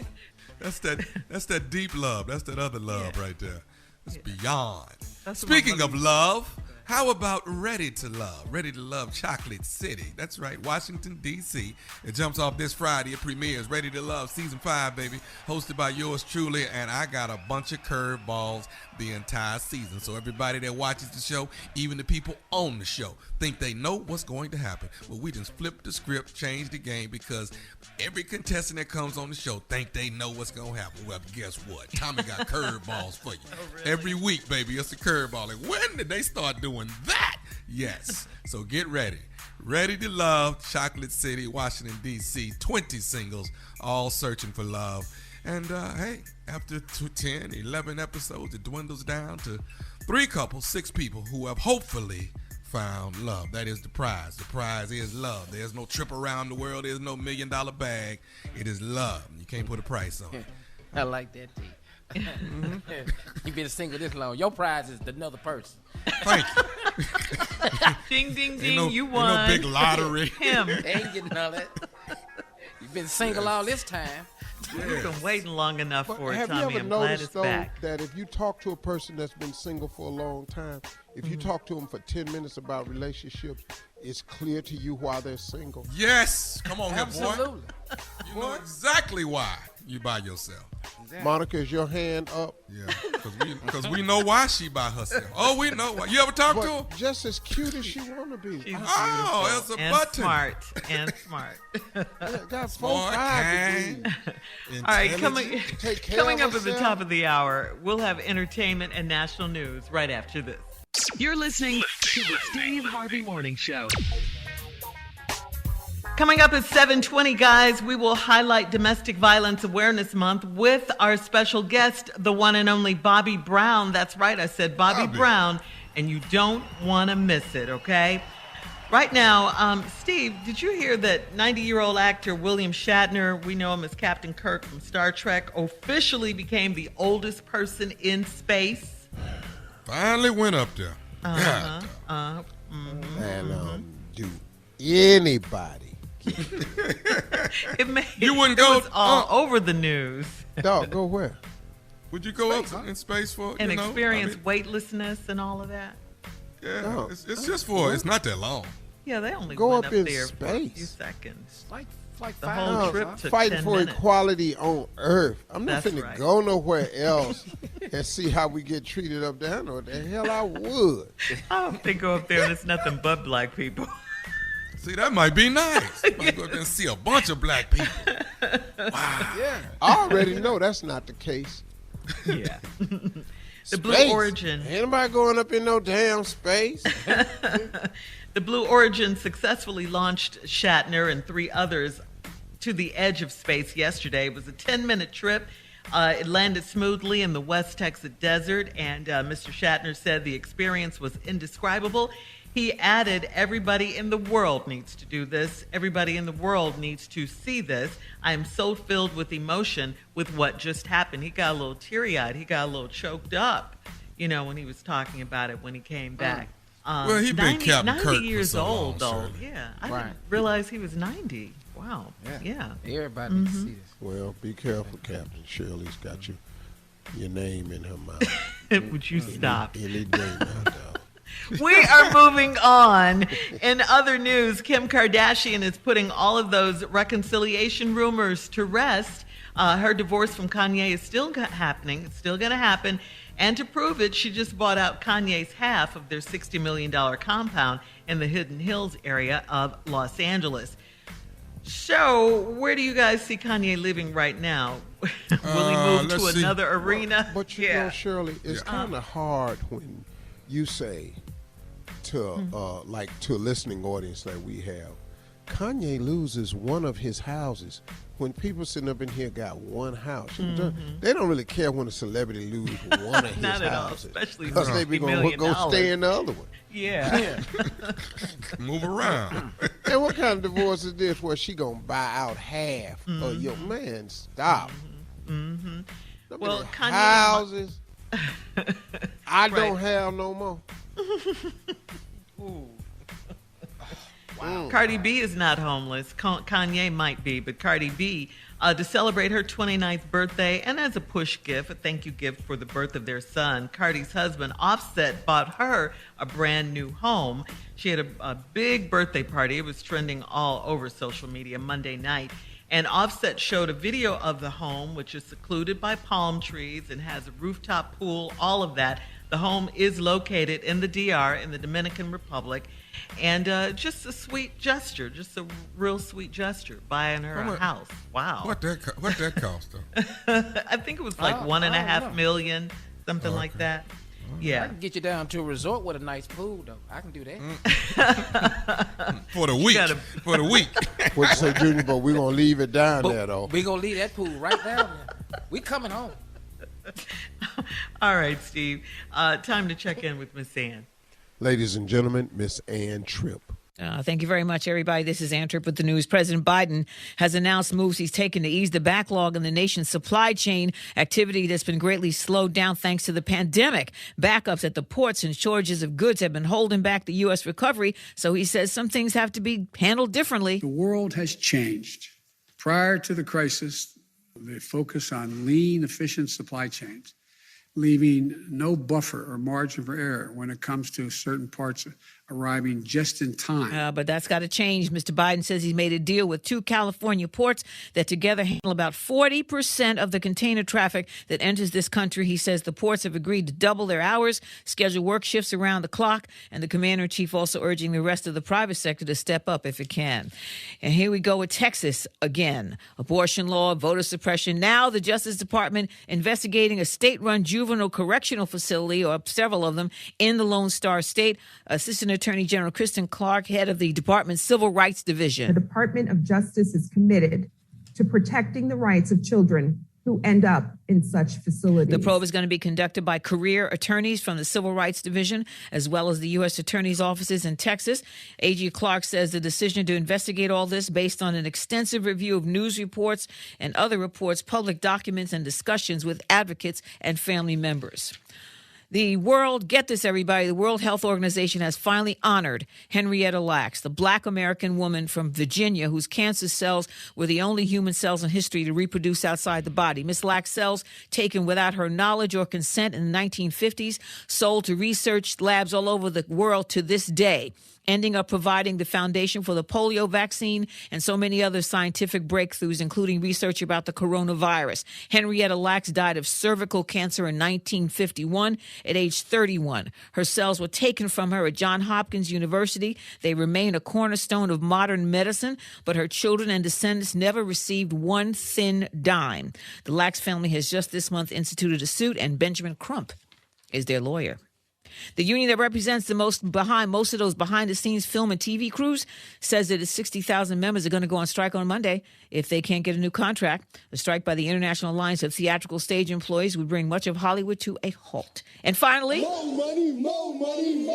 Speaker 4: That's that deep love. That's that other love right there. It's beyond.
Speaker 5: That's
Speaker 4: Speaking of love, how about Ready to Love? Ready to Love Chocolate City. That's right, Washington, D.C. It jumps off this Friday. It premieres Ready to Love Season 5, baby. Hosted by yours truly, and I got a bunch of curveballs the entire season. So everybody that watches the show, even the people on the show, think they know what's going to happen. Well, we just flipped the script, changed the game, because every contestant that comes on the show think they know what's going to happen. Well, guess what? Tommy got curveballs for you.
Speaker 5: Oh, really?
Speaker 4: Every week, baby, it's a curveball. Like, when did they start doing that? Yes. So get ready. Ready to Love, Chocolate City, Washington, D.C. 20 singles, all searching for love. And, hey, after 10, 11 episodes, it dwindles down to 3 couples, 6 people who have hopefully found love. That is the prize. The prize is love. There's no trip around the world. There's no $1 million bag. It is love. You can't put a price on it.
Speaker 6: I like that, T. You've been single this long. Your prize is another person.
Speaker 4: Thank you.
Speaker 5: Ding, ding, ding.
Speaker 4: No,
Speaker 5: you won.
Speaker 4: No big lottery.
Speaker 5: Him.
Speaker 6: Ain't getting all that. You've been single all this time.
Speaker 5: We've been waiting long enough for it,
Speaker 3: Have
Speaker 5: Tommy.
Speaker 3: you ever
Speaker 5: I'm glad
Speaker 3: noticed,
Speaker 5: it's
Speaker 3: though,
Speaker 5: back.
Speaker 3: that if you talk to a person that's been single for a long time, if you talk to them for 10 minutes about relationships, it's clear to you why they're single?
Speaker 4: Yes. Come on here, boy.
Speaker 6: Absolutely.
Speaker 4: You know exactly why you by yourself.
Speaker 6: Exactly.
Speaker 3: Monica, is your hand up?
Speaker 4: Yeah, because we know why she by herself. Oh, we know why. You ever talk to her?
Speaker 3: But just as cute as she want to be.
Speaker 5: She's
Speaker 4: Oh, it's a
Speaker 5: and
Speaker 4: button.
Speaker 5: smart. And smart.
Speaker 3: Got 4,
Speaker 4: Smart,
Speaker 3: 5 degrees.
Speaker 5: All right,
Speaker 3: Take care
Speaker 5: coming
Speaker 3: of
Speaker 5: up at the
Speaker 3: herself.
Speaker 5: top of the hour, we'll have entertainment and national news right after this.
Speaker 1: You're listening to the Steve Harvey Morning Show.
Speaker 5: Coming up at 7:20, guys, we will highlight Domestic Violence Awareness Month with our special guest, the one and only Bobby Brown. That's right, I said Bobby Brown, and you don't want to miss it, okay? Right now, Steve, did you hear that 90-year-old actor William Shatner, we know him as Captain Kirk from Star Trek, officially became the oldest person in space?
Speaker 4: Finally went up there.
Speaker 3: And, dude, anybody.
Speaker 5: You
Speaker 4: wouldn't go
Speaker 5: was all over the news.
Speaker 3: Dog, go where?
Speaker 4: Would you go up in space for
Speaker 5: and experience weightlessness and all of that?
Speaker 4: Yeah,
Speaker 3: No.
Speaker 4: it's just for it's not that long.
Speaker 5: Yeah, they only
Speaker 3: Go
Speaker 5: went
Speaker 3: up
Speaker 5: up
Speaker 3: in
Speaker 5: there for a few
Speaker 3: space.
Speaker 5: seconds.
Speaker 6: Like
Speaker 5: The
Speaker 6: 5
Speaker 5: whole
Speaker 6: hours,
Speaker 5: trip
Speaker 6: huh?
Speaker 5: took
Speaker 3: Fighting
Speaker 5: 10
Speaker 3: for
Speaker 5: minutes.
Speaker 3: equality on Earth. I'm not
Speaker 5: That's
Speaker 3: finna
Speaker 5: right.
Speaker 3: go nowhere else and see how we get treated up there. I know what the hell I would.
Speaker 5: I don't think go up there and it's nothing but black people.
Speaker 4: See, that might be nice. Might go up there and see a bunch of black people. Wow.
Speaker 3: Yeah, I already know that's not the case.
Speaker 5: Yeah. The Blue
Speaker 3: Space.
Speaker 5: Origin.
Speaker 3: Anybody going up in no damn space?
Speaker 5: The Blue Origin successfully launched Shatner and 3 others to the edge of space yesterday. It was a 10-minute trip. It landed smoothly in the West Texas desert, and Mr. Shatner said the experience was indescribable. He added, everybody in the world needs to do this. Everybody in the world needs to see this. I am so filled with emotion with what just happened. He got a little teary-eyed. He got a little choked up, when he was talking about it when he came back.
Speaker 4: Well, he's been Captain
Speaker 5: 90
Speaker 4: Kirk
Speaker 5: years
Speaker 4: for so long,
Speaker 5: old, though.
Speaker 4: Shirley.
Speaker 5: Yeah, I
Speaker 6: Right.
Speaker 5: didn't realize he was 90. Wow. Yeah.
Speaker 6: Everybody needs to see this.
Speaker 3: Well, be careful, Captain. Shirley's got your name in her mouth.
Speaker 5: Would you stop?
Speaker 3: Any day now, dog.
Speaker 5: We are moving on. In other news, Kim Kardashian is putting all of those reconciliation rumors to rest. Her divorce from Kanye is still happening. It's still going to happen. And to prove it, she just bought out Kanye's half of their $60 million compound in the Hidden Hills area of Los Angeles. So, where do you guys see Kanye living right now? Will he move to
Speaker 4: let's see.
Speaker 5: another arena?
Speaker 3: But you know, Shirley, it's kind of hard when you say to to a listening audience like we have, Kanye loses one of his houses. When people sitting up in here got one house, they don't really care when a celebrity loses one of his
Speaker 5: Not at all,
Speaker 3: houses,
Speaker 5: especially
Speaker 3: because they be
Speaker 5: $60
Speaker 3: going to
Speaker 5: million.
Speaker 3: go stay in the other one.
Speaker 5: Yeah.
Speaker 4: Move around.
Speaker 3: And what kind of divorce is this where she gonna buy out half of your man? Stop.
Speaker 5: Well, Kanye
Speaker 3: houses I don't have no more.
Speaker 5: Cardi B is not homeless. Kanye might be, but Cardi B, to celebrate her 29th birthday and as a push gift, a thank you gift for the birth of their son, Cardi's husband, Offset, bought her a brand new home. She had a big birthday party. It was trending all over social media Monday night. And Offset showed a video of the home, which is secluded by palm trees and has a rooftop pool, all of that. The home is located in the DR, in the Dominican Republic. And just a sweet gesture, just a real sweet gesture, buying her a house. Wow.
Speaker 4: What that cost, though?
Speaker 5: I think it was like $1.5 million, something like that. Yeah.
Speaker 6: I can get you down to a resort with a nice pool, though. I can do that.
Speaker 4: For the week. For the week.
Speaker 3: What you say, Junior? But we're going to leave it down there, though.
Speaker 6: We're going to leave that pool right down there. We coming home.
Speaker 5: All right, Steve. Time to check in with Miss Ann.
Speaker 3: Ladies and gentlemen, Miss Ann Tripp.
Speaker 9: Thank you very much, everybody. This is Ann Tripp with the news. President Biden has announced moves he's taken to ease the backlog in the nation's supply chain, activity that's been greatly slowed down thanks to the pandemic. Backups at the ports and shortages of goods have been holding back the U.S. recovery, so he says some things have to be handled differently.
Speaker 10: The world has changed. Prior to the crisis, the focus on lean, efficient supply chains, leaving no buffer or margin for error when it comes to certain parts arriving just in time.
Speaker 9: But that's got to change. Mr. Biden says he's made a deal with 2 California ports that together handle about 40% of the container traffic that enters this country. He says the ports have agreed to double their hours, schedule work shifts around the clock, and the commander-in-chief also urging the rest of the private sector to step up if it can. And here we go with Texas again. Abortion law, voter suppression. Now the Justice Department investigating a state-run juvenile correctional facility, or several of them, in the Lone Star State. Assistant Attorney General Kristen Clark, head of the department's Civil Rights Division.
Speaker 11: The Department of Justice is committed to protecting the rights of children who end up in such facilities.
Speaker 9: The probe is going to be conducted by career attorneys from the Civil Rights Division, as well as the U.S. Attorney's offices in Texas. A.G. Clark says the decision to investigate all this based on an extensive review of news reports and other reports, public documents, and discussions with advocates and family members. The world, get this everybody, the World Health Organization has finally honored Henrietta Lacks, the black American woman from Virginia whose cancer cells were the only human cells in history to reproduce outside the body. Miss Lacks' cells, taken without her knowledge or consent in the 1950s, sold to research labs all over the world to this day, ending up providing the foundation for the polio vaccine and so many other scientific breakthroughs, including research about the coronavirus. Henrietta Lacks died of cervical cancer in 1951 at age 31. Her cells were taken from her at Johns Hopkins University. They remain a cornerstone of modern medicine, but her children and descendants never received one thin dime. The Lacks family has just this month instituted a suit, and Benjamin Crump is their lawyer. The union that represents most of those behind-the-scenes film and TV crews says that its 60,000 members are going to go on strike on Monday if they can't get a new contract. The strike by the International Alliance of Theatrical Stage Employees would bring much of Hollywood to a halt. And finally, more money.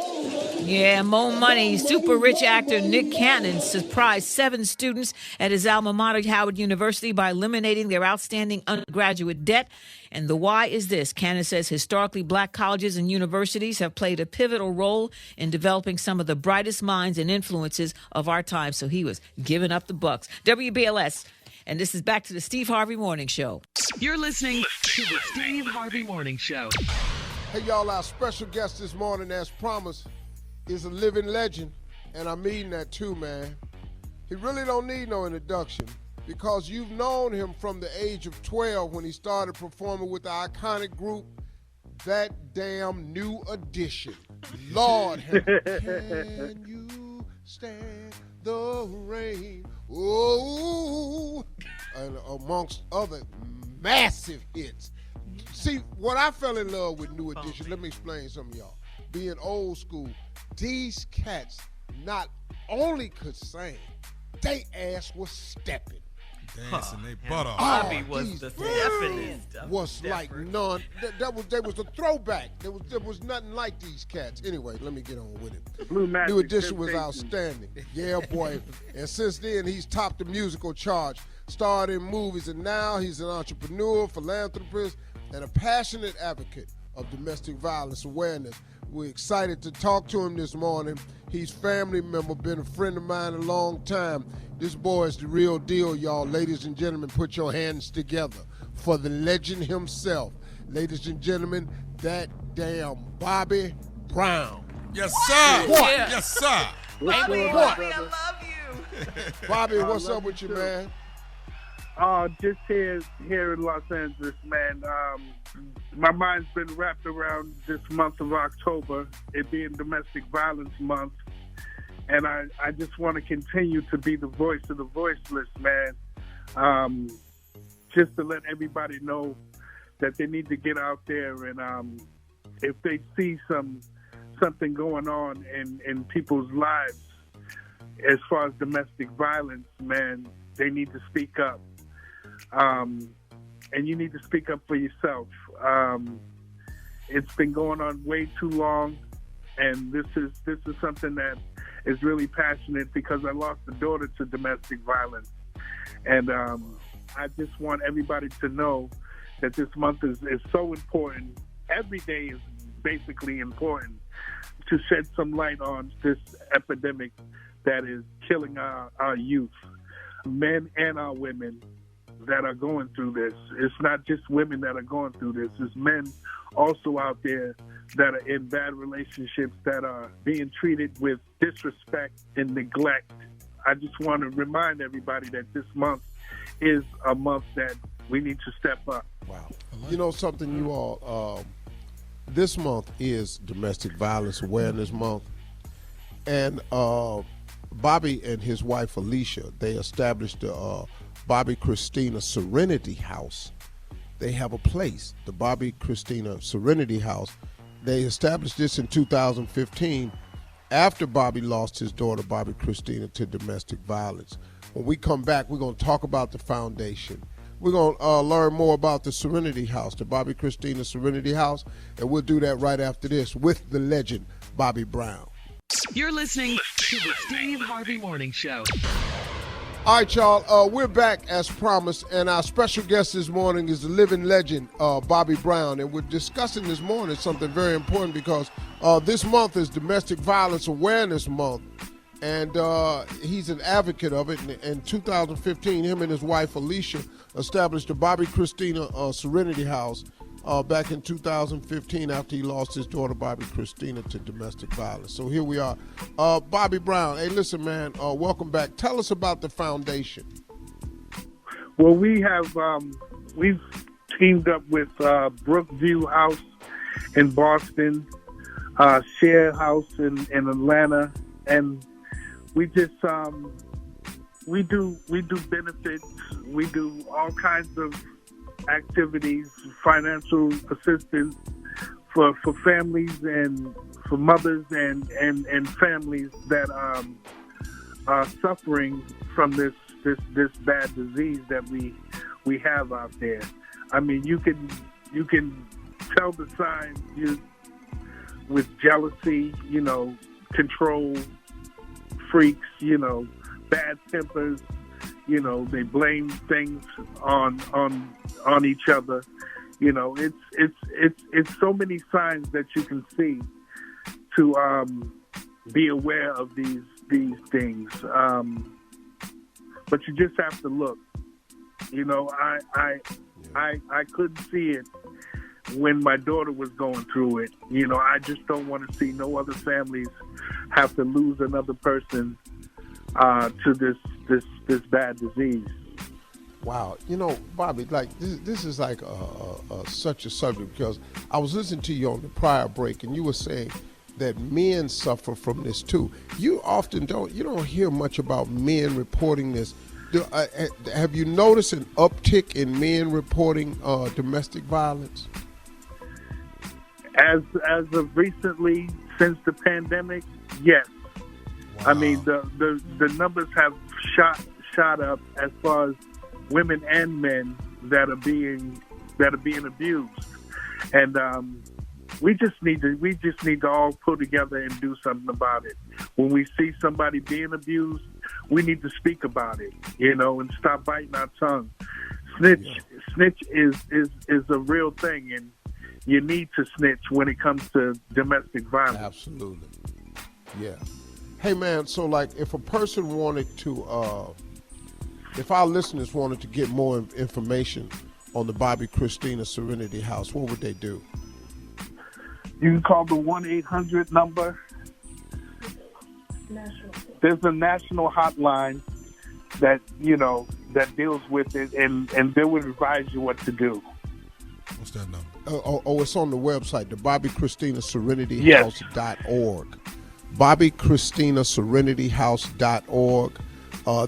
Speaker 9: Yeah, more money. Super rich actor Nick Cannon surprised 7 students at his alma mater, Howard University, by eliminating their outstanding undergraduate debt. And the why is this. Cannon says historically black colleges and universities have played a pivotal role in developing some of the brightest minds and influences of our time. So he was giving up the bucks. WBLS. And this is back to the Steve Harvey Morning Show.
Speaker 1: You're listening to the Steve Harvey Morning Show.
Speaker 3: Hey, y'all, our special guest this morning, as promised, is a living legend. And I mean that too, man. He really don't need no introduction, because you've known him from the age of 12 when he started performing with the iconic group, That Damn New Edition. Lord, can you stand the rain? Oh, and amongst other massive hits. See, what I fell in love with New Edition, let me explain some of y'all. Being old school, these cats not only could sing, they ass was stepping.
Speaker 4: Dancing they butt off.
Speaker 5: Bobby was the steppenest.
Speaker 3: Was like none. They was a throwback. There was nothing like these cats. Anyway, let me get on with it. New Edition was outstanding. Yeah, boy. And since then, he's topped the musical charts, starred in movies, and now he's an entrepreneur, philanthropist, and a passionate advocate of domestic violence awareness. We're excited to talk to him this morning. He's family member, been a friend of mine a long time. This boy is the real deal, y'all. Ladies and gentlemen, put your hands together for the legend himself. Ladies and gentlemen, that damn Bobby Brown.
Speaker 4: Yes, sir.
Speaker 3: What?
Speaker 4: Yeah. Yes, sir.
Speaker 5: Bobby, I love you.
Speaker 3: Bobby, what's up with you, man?
Speaker 12: Just here in Los Angeles, man. My mind's been wrapped around this month of October, it being Domestic Violence Month. And I just want to continue to be the voice of the voiceless, man. Just to let everybody know that they need to get out there, and if they see something going on in people's lives as far as domestic violence, man, they need to speak up. And you need to speak up for yourself. It's been going on way too long, and this is something that is really passionate, because I lost a daughter to domestic violence. And I just want everybody to know that this month is so important. Every day is basically important to shed some light on this epidemic that is killing our youth, men and our women that are going through this. It's not just women that are going through this. It's men also out there that are in bad relationships, that are being treated with disrespect and neglect. I just want to remind everybody that this month is a month that we need to step up.
Speaker 3: Wow. You know something, you all, this month is Domestic Violence Awareness Month. And Bobby and his wife, Alicia, they established the Bobby Christina Serenity House. They have a place, the Bobby Christina Serenity House. They established this in 2015 after Bobby lost his daughter, Bobby Christina, to domestic violence. When we come back, we're going to talk about the foundation. We're going to learn more about the Serenity House, the Bobby Christina Serenity House, and we'll do that right after this with the legend, Bobby Brown.
Speaker 1: You're listening to the Steve Harvey Morning Show.
Speaker 3: All right, y'all, we're back as promised, and our special guest this morning is the living legend, Bobby Brown, and we're discussing this morning something very important because this month is Domestic Violence Awareness Month, and he's an advocate of it. In 2015, him and his wife, Alicia, established the Bobby Christina Serenity House back in 2015 after he lost his daughter, Bobby Christina, to domestic violence. So here we are. Bobby Brown, hey, listen, man, welcome back. Tell us about the foundation.
Speaker 12: Well, we have, we've teamed up with Brookview House in Boston, Share House in Atlanta, and we just, we do benefits, we do all kinds of activities, financial assistance for families and for mothers and families that are suffering from this bad disease that we have out there. I mean, you can tell the signs with jealousy, control freaks, bad tempers. They blame things on each other. It's so many signs that you can see to be aware of these things. But you just have to look. I couldn't see it when my daughter was going through it. I just don't want to see no other families have to lose another person to this bad disease.
Speaker 3: Wow. Bobby, like this is like such a subject because I was listening to you on the prior break and you were saying that men suffer from this too. You often don't hear much about men reporting this. Have you noticed an uptick in men reporting domestic violence?
Speaker 12: As of recently, since the pandemic, yes. Wow. I mean, the numbers have shot up as far as women and men that are being abused, and we just need to all pull together and do something about it. When we see somebody being abused, we need to speak about it, and stop biting our tongue. Snitch is a real thing, and you need to snitch when it comes to domestic violence.
Speaker 3: Absolutely, yeah. Hey man, so like if a person wanted to, if our listeners wanted to get more information on the Bobby Christina Serenity House, what would they do?
Speaker 12: You can call the 1-800 number. There's a national hotline that deals with it, and they would advise you what to do.
Speaker 4: What's that number?
Speaker 3: It's on the website, the BobbyChristinaSerenityHouse.org. BobbyChristinaSerenityHouse.org.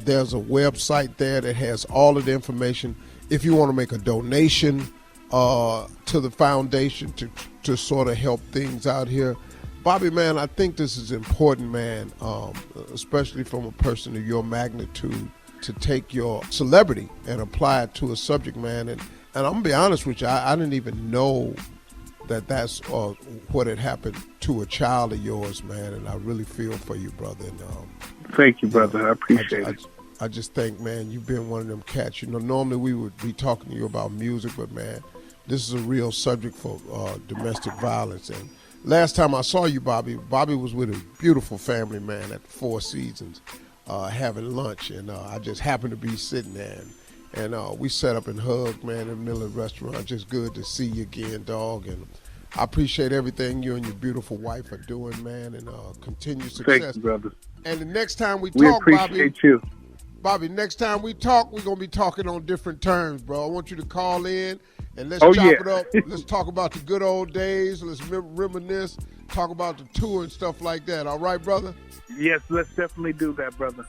Speaker 3: There's a website there that has all of the information. If you want to make a donation to the foundation to sort of help things out here, Bobby, man, I think this is important, man, especially from a person of your magnitude, to take your celebrity and apply it to a subject, man. And I'm going to be honest with you, I didn't even know that's what had happened to a child of yours, man, and I really feel for you, brother. And,
Speaker 12: thank you, brother. I appreciate it.
Speaker 3: I just think, man, you've been one of them cats. Normally we would be talking to you about music, but, man, this is a real subject for domestic violence. And last time I saw you, Bobby was with a beautiful family, man, at the Four Seasons having lunch, and I just happened to be sitting there. And we sat up and hugged, man, in the middle of the restaurant. Just good to see you again, dog. And I appreciate everything you and your beautiful wife are doing, man, and continued success.
Speaker 12: Thank you, brother.
Speaker 3: And the next time we talk,
Speaker 12: appreciate you.
Speaker 3: Bobby, next time we talk, we're going to be talking on different terms, bro. I want you to call in and let's chop it up. Let's talk about the good old days. Let's reminisce, talk about the tour and stuff like that. All right, brother?
Speaker 12: Yes, let's definitely do that, brother.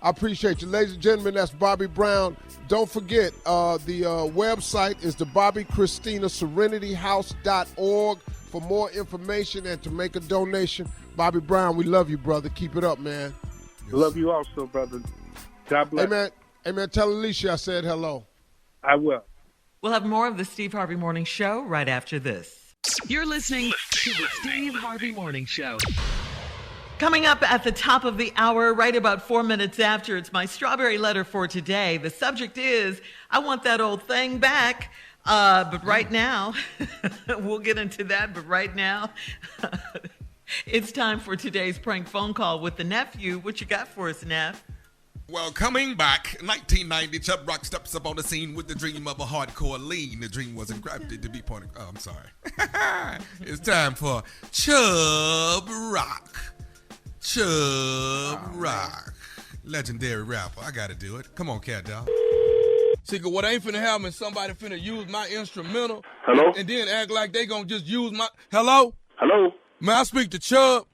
Speaker 3: I appreciate you. Ladies and gentlemen, that's Bobby Brown. Don't forget, the website is the BobbyChristinaSerenityHouse.org for more information and to make a donation. Bobby Brown, we love you, brother. Keep it up, man.
Speaker 12: Love you also, brother. God bless.
Speaker 3: Hey, man, tell Alicia I said hello.
Speaker 12: I will.
Speaker 5: We'll have more of the Steve Harvey Morning Show right after this.
Speaker 1: You're listening to the Steve Harvey Morning Show.
Speaker 5: Coming up at the top of the hour, right about 4 minutes after, it's my strawberry letter for today. The subject is, I want that old thing back. But right now, we'll get into that, but right now, it's time for today's prank phone call with the nephew. What you got for us, Neff?
Speaker 4: Well, coming back, 1990, Chubb Rock steps up on the scene with the dream of a hardcore lean. The dream wasn't crafted to be pointed. Oh, I'm sorry. It's time for Chubb Rock. Chubb Rock. Legendary rapper. I gotta do it. Come on, cat dog.
Speaker 13: See, what ain't finna happen is somebody finna use my instrumental.
Speaker 8: Hello?
Speaker 13: And then act like they gonna just use my... Hello?
Speaker 8: Hello?
Speaker 13: May I speak to Chubb?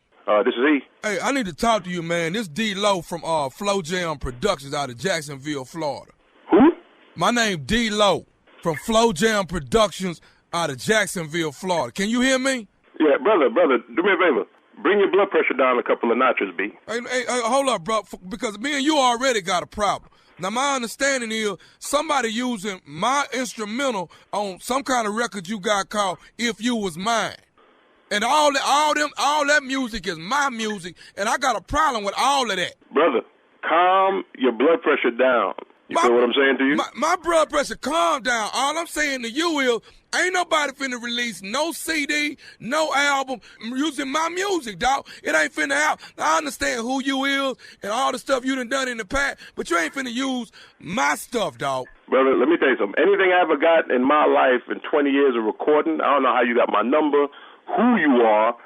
Speaker 8: This is E.
Speaker 13: Hey, I need to talk to you, man. This D-Lo from Flow Jam Productions out of Jacksonville, Florida.
Speaker 8: Who?
Speaker 13: My name D-Lo from Flow Jam Productions out of Jacksonville, Florida. Can you hear me?
Speaker 8: Yeah, brother, do me a favor. Bring your blood pressure down a couple of notches, B.
Speaker 13: Hey, hold up, bro, because me and you already got a problem. Now, my understanding is somebody using my instrumental on some kind of record you got called If You Was Mine. And all that music is my music, and I got a problem with all of that.
Speaker 8: Brother, calm your blood pressure down. You feel what I'm saying to you?
Speaker 13: My blood pressure calm down. All I'm saying to you is, ain't nobody finna release no CD, no album using my music, dog. It ain't finna happen. I understand who you is and all the stuff you done in the past, but you ain't finna use my stuff, dog.
Speaker 8: Brother, let me tell you something. Anything I ever got in my life in 20 years of recording, I don't know how you got my number, who you are,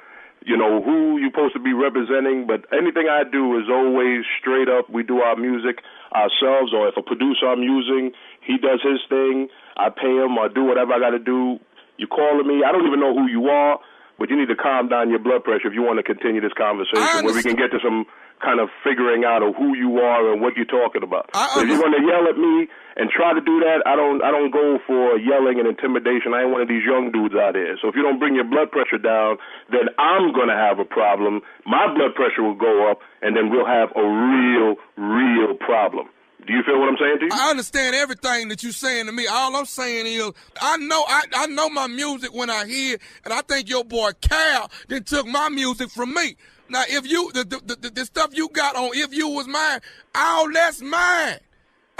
Speaker 8: you know, who you're supposed to be representing, but anything I do is always straight up. We do our music ourselves, or if a producer I'm using, he does his thing, I pay him or do whatever I got to do. You calling me, I don't even know who you are, but you need to calm down your blood pressure if you want to continue this conversation where we can get to some kind of figuring out of who you are and what you're talking about. If you're going to yell at me and try to do that, I don't go for yelling and intimidation. I ain't one of these young dudes out there. So if you don't bring your blood pressure down, then I'm going to have a problem. My blood pressure will go up, and then we'll have a real problem. Do you feel what I'm saying to you?
Speaker 13: I understand everything that you're saying to me. All I'm saying is, I know my music when I hear it, and I think your boy Cal then took my music from me. Now, if you the stuff you got on If You Was Mine, all that's mine.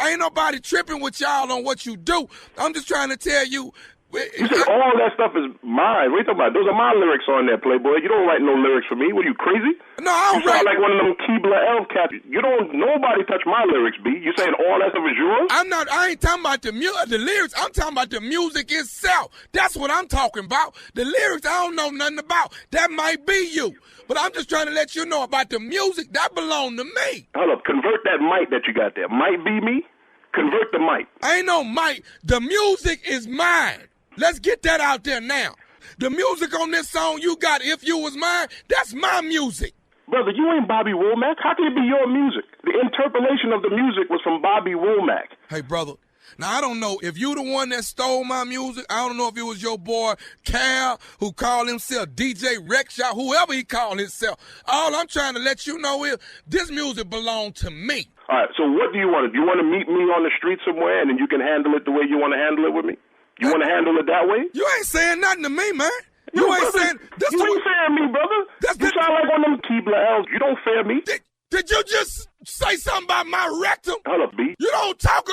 Speaker 13: Ain't nobody tripping with y'all on what you do. I'm just trying to tell you.
Speaker 8: You said all that stuff is mine. What are you talking about? Those are my lyrics on there, Playboy. You don't write no lyrics for me. What are you, crazy?
Speaker 13: No, I don't
Speaker 8: You sound like one of them Keebler elf cats. You don't, nobody touch my lyrics, B. You saying all that stuff is yours?
Speaker 13: I ain't talking about the lyrics. I'm talking about the music itself. That's what I'm talking about. The lyrics, I don't know nothing about. That might be you. But I'm just trying to let you know about the music. That belong to me.
Speaker 8: Hold up. Convert that mic that you got there. Might be me? Convert the mic.
Speaker 13: Ain't no mic. The music is mine. Let's get that out there now. The music on this song you got, If You Was Mine, that's my music.
Speaker 8: Brother, you ain't Bobby Womack. How can it be your music? The interpolation of the music was from Bobby Womack.
Speaker 13: Hey, brother. Now, I don't know if you the one that stole my music. I don't know if it was your boy Cal, who called himself DJ Rexshot, whoever he called himself. All I'm trying to let you know is this music belonged to me.
Speaker 8: All right, so what do you want to do? You want to meet me on the street somewhere and then you can handle it the way you want to handle it with me? You want to handle it that way?
Speaker 13: You ain't saying nothing to me, man. You ain't saying...
Speaker 8: You ain't saying me, brother. You sound like one of them Keebler elves. You don't fear me.
Speaker 13: Did you just say something about my rectum?
Speaker 8: Hold up, B.
Speaker 13: You don't talk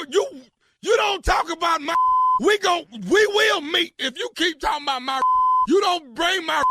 Speaker 13: about my... We will meet if you keep talking about my... You don't bring my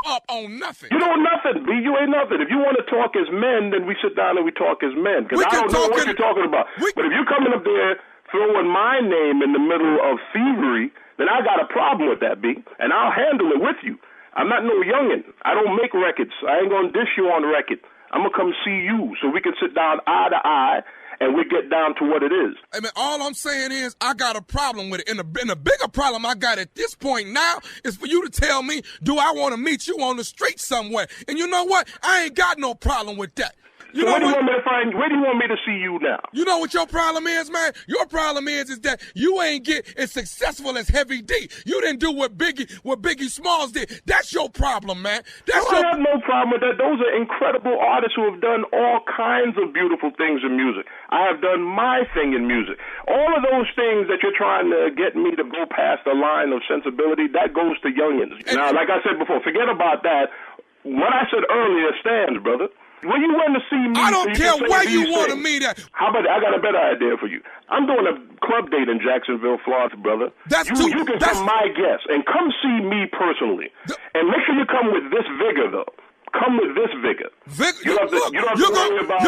Speaker 13: up on nothing.
Speaker 8: You know nothing, B. You ain't nothing. If you want to talk as men, then we sit down and we talk as men. Because I don't know what you're talking about. But if you're coming up there throwing my name in the middle of thievery, then I got a problem with that, B. And I'll handle it with you. I'm not no youngin'. I don't make records. I ain't going to dish you on the record. I'm going to come see you so we can sit down eye to eye and we get down to what it is.
Speaker 13: I mean, all I'm saying is I got a problem with it. And the bigger problem I got at this point now is for you to tell me, do I want to meet you on the street somewhere? And you know what? I ain't got no problem with that.
Speaker 8: So where do you want me to find? Where do you want me to see you now?
Speaker 13: You know what your problem is, man? Your problem is that you ain't get as successful as Heavy D. You didn't do what Biggie Smalls did. That's your problem, man.
Speaker 8: I have no problem with that. Those are incredible artists who have done all kinds of beautiful things in music. I have done my thing in music. All of those things that you're trying to get me to go past the line of sensibility, that goes to youngins. Now, like I said before, forget about that. What I said earlier stands, brother. When you want to see me,
Speaker 13: I don't care where you want to meet at.
Speaker 8: How about I got a better idea for you? I'm doing a club date in Jacksonville, Florida, brother. You can come my guest and come see me personally, and make sure you come with this vigor though. Come with this vigor.
Speaker 13: You're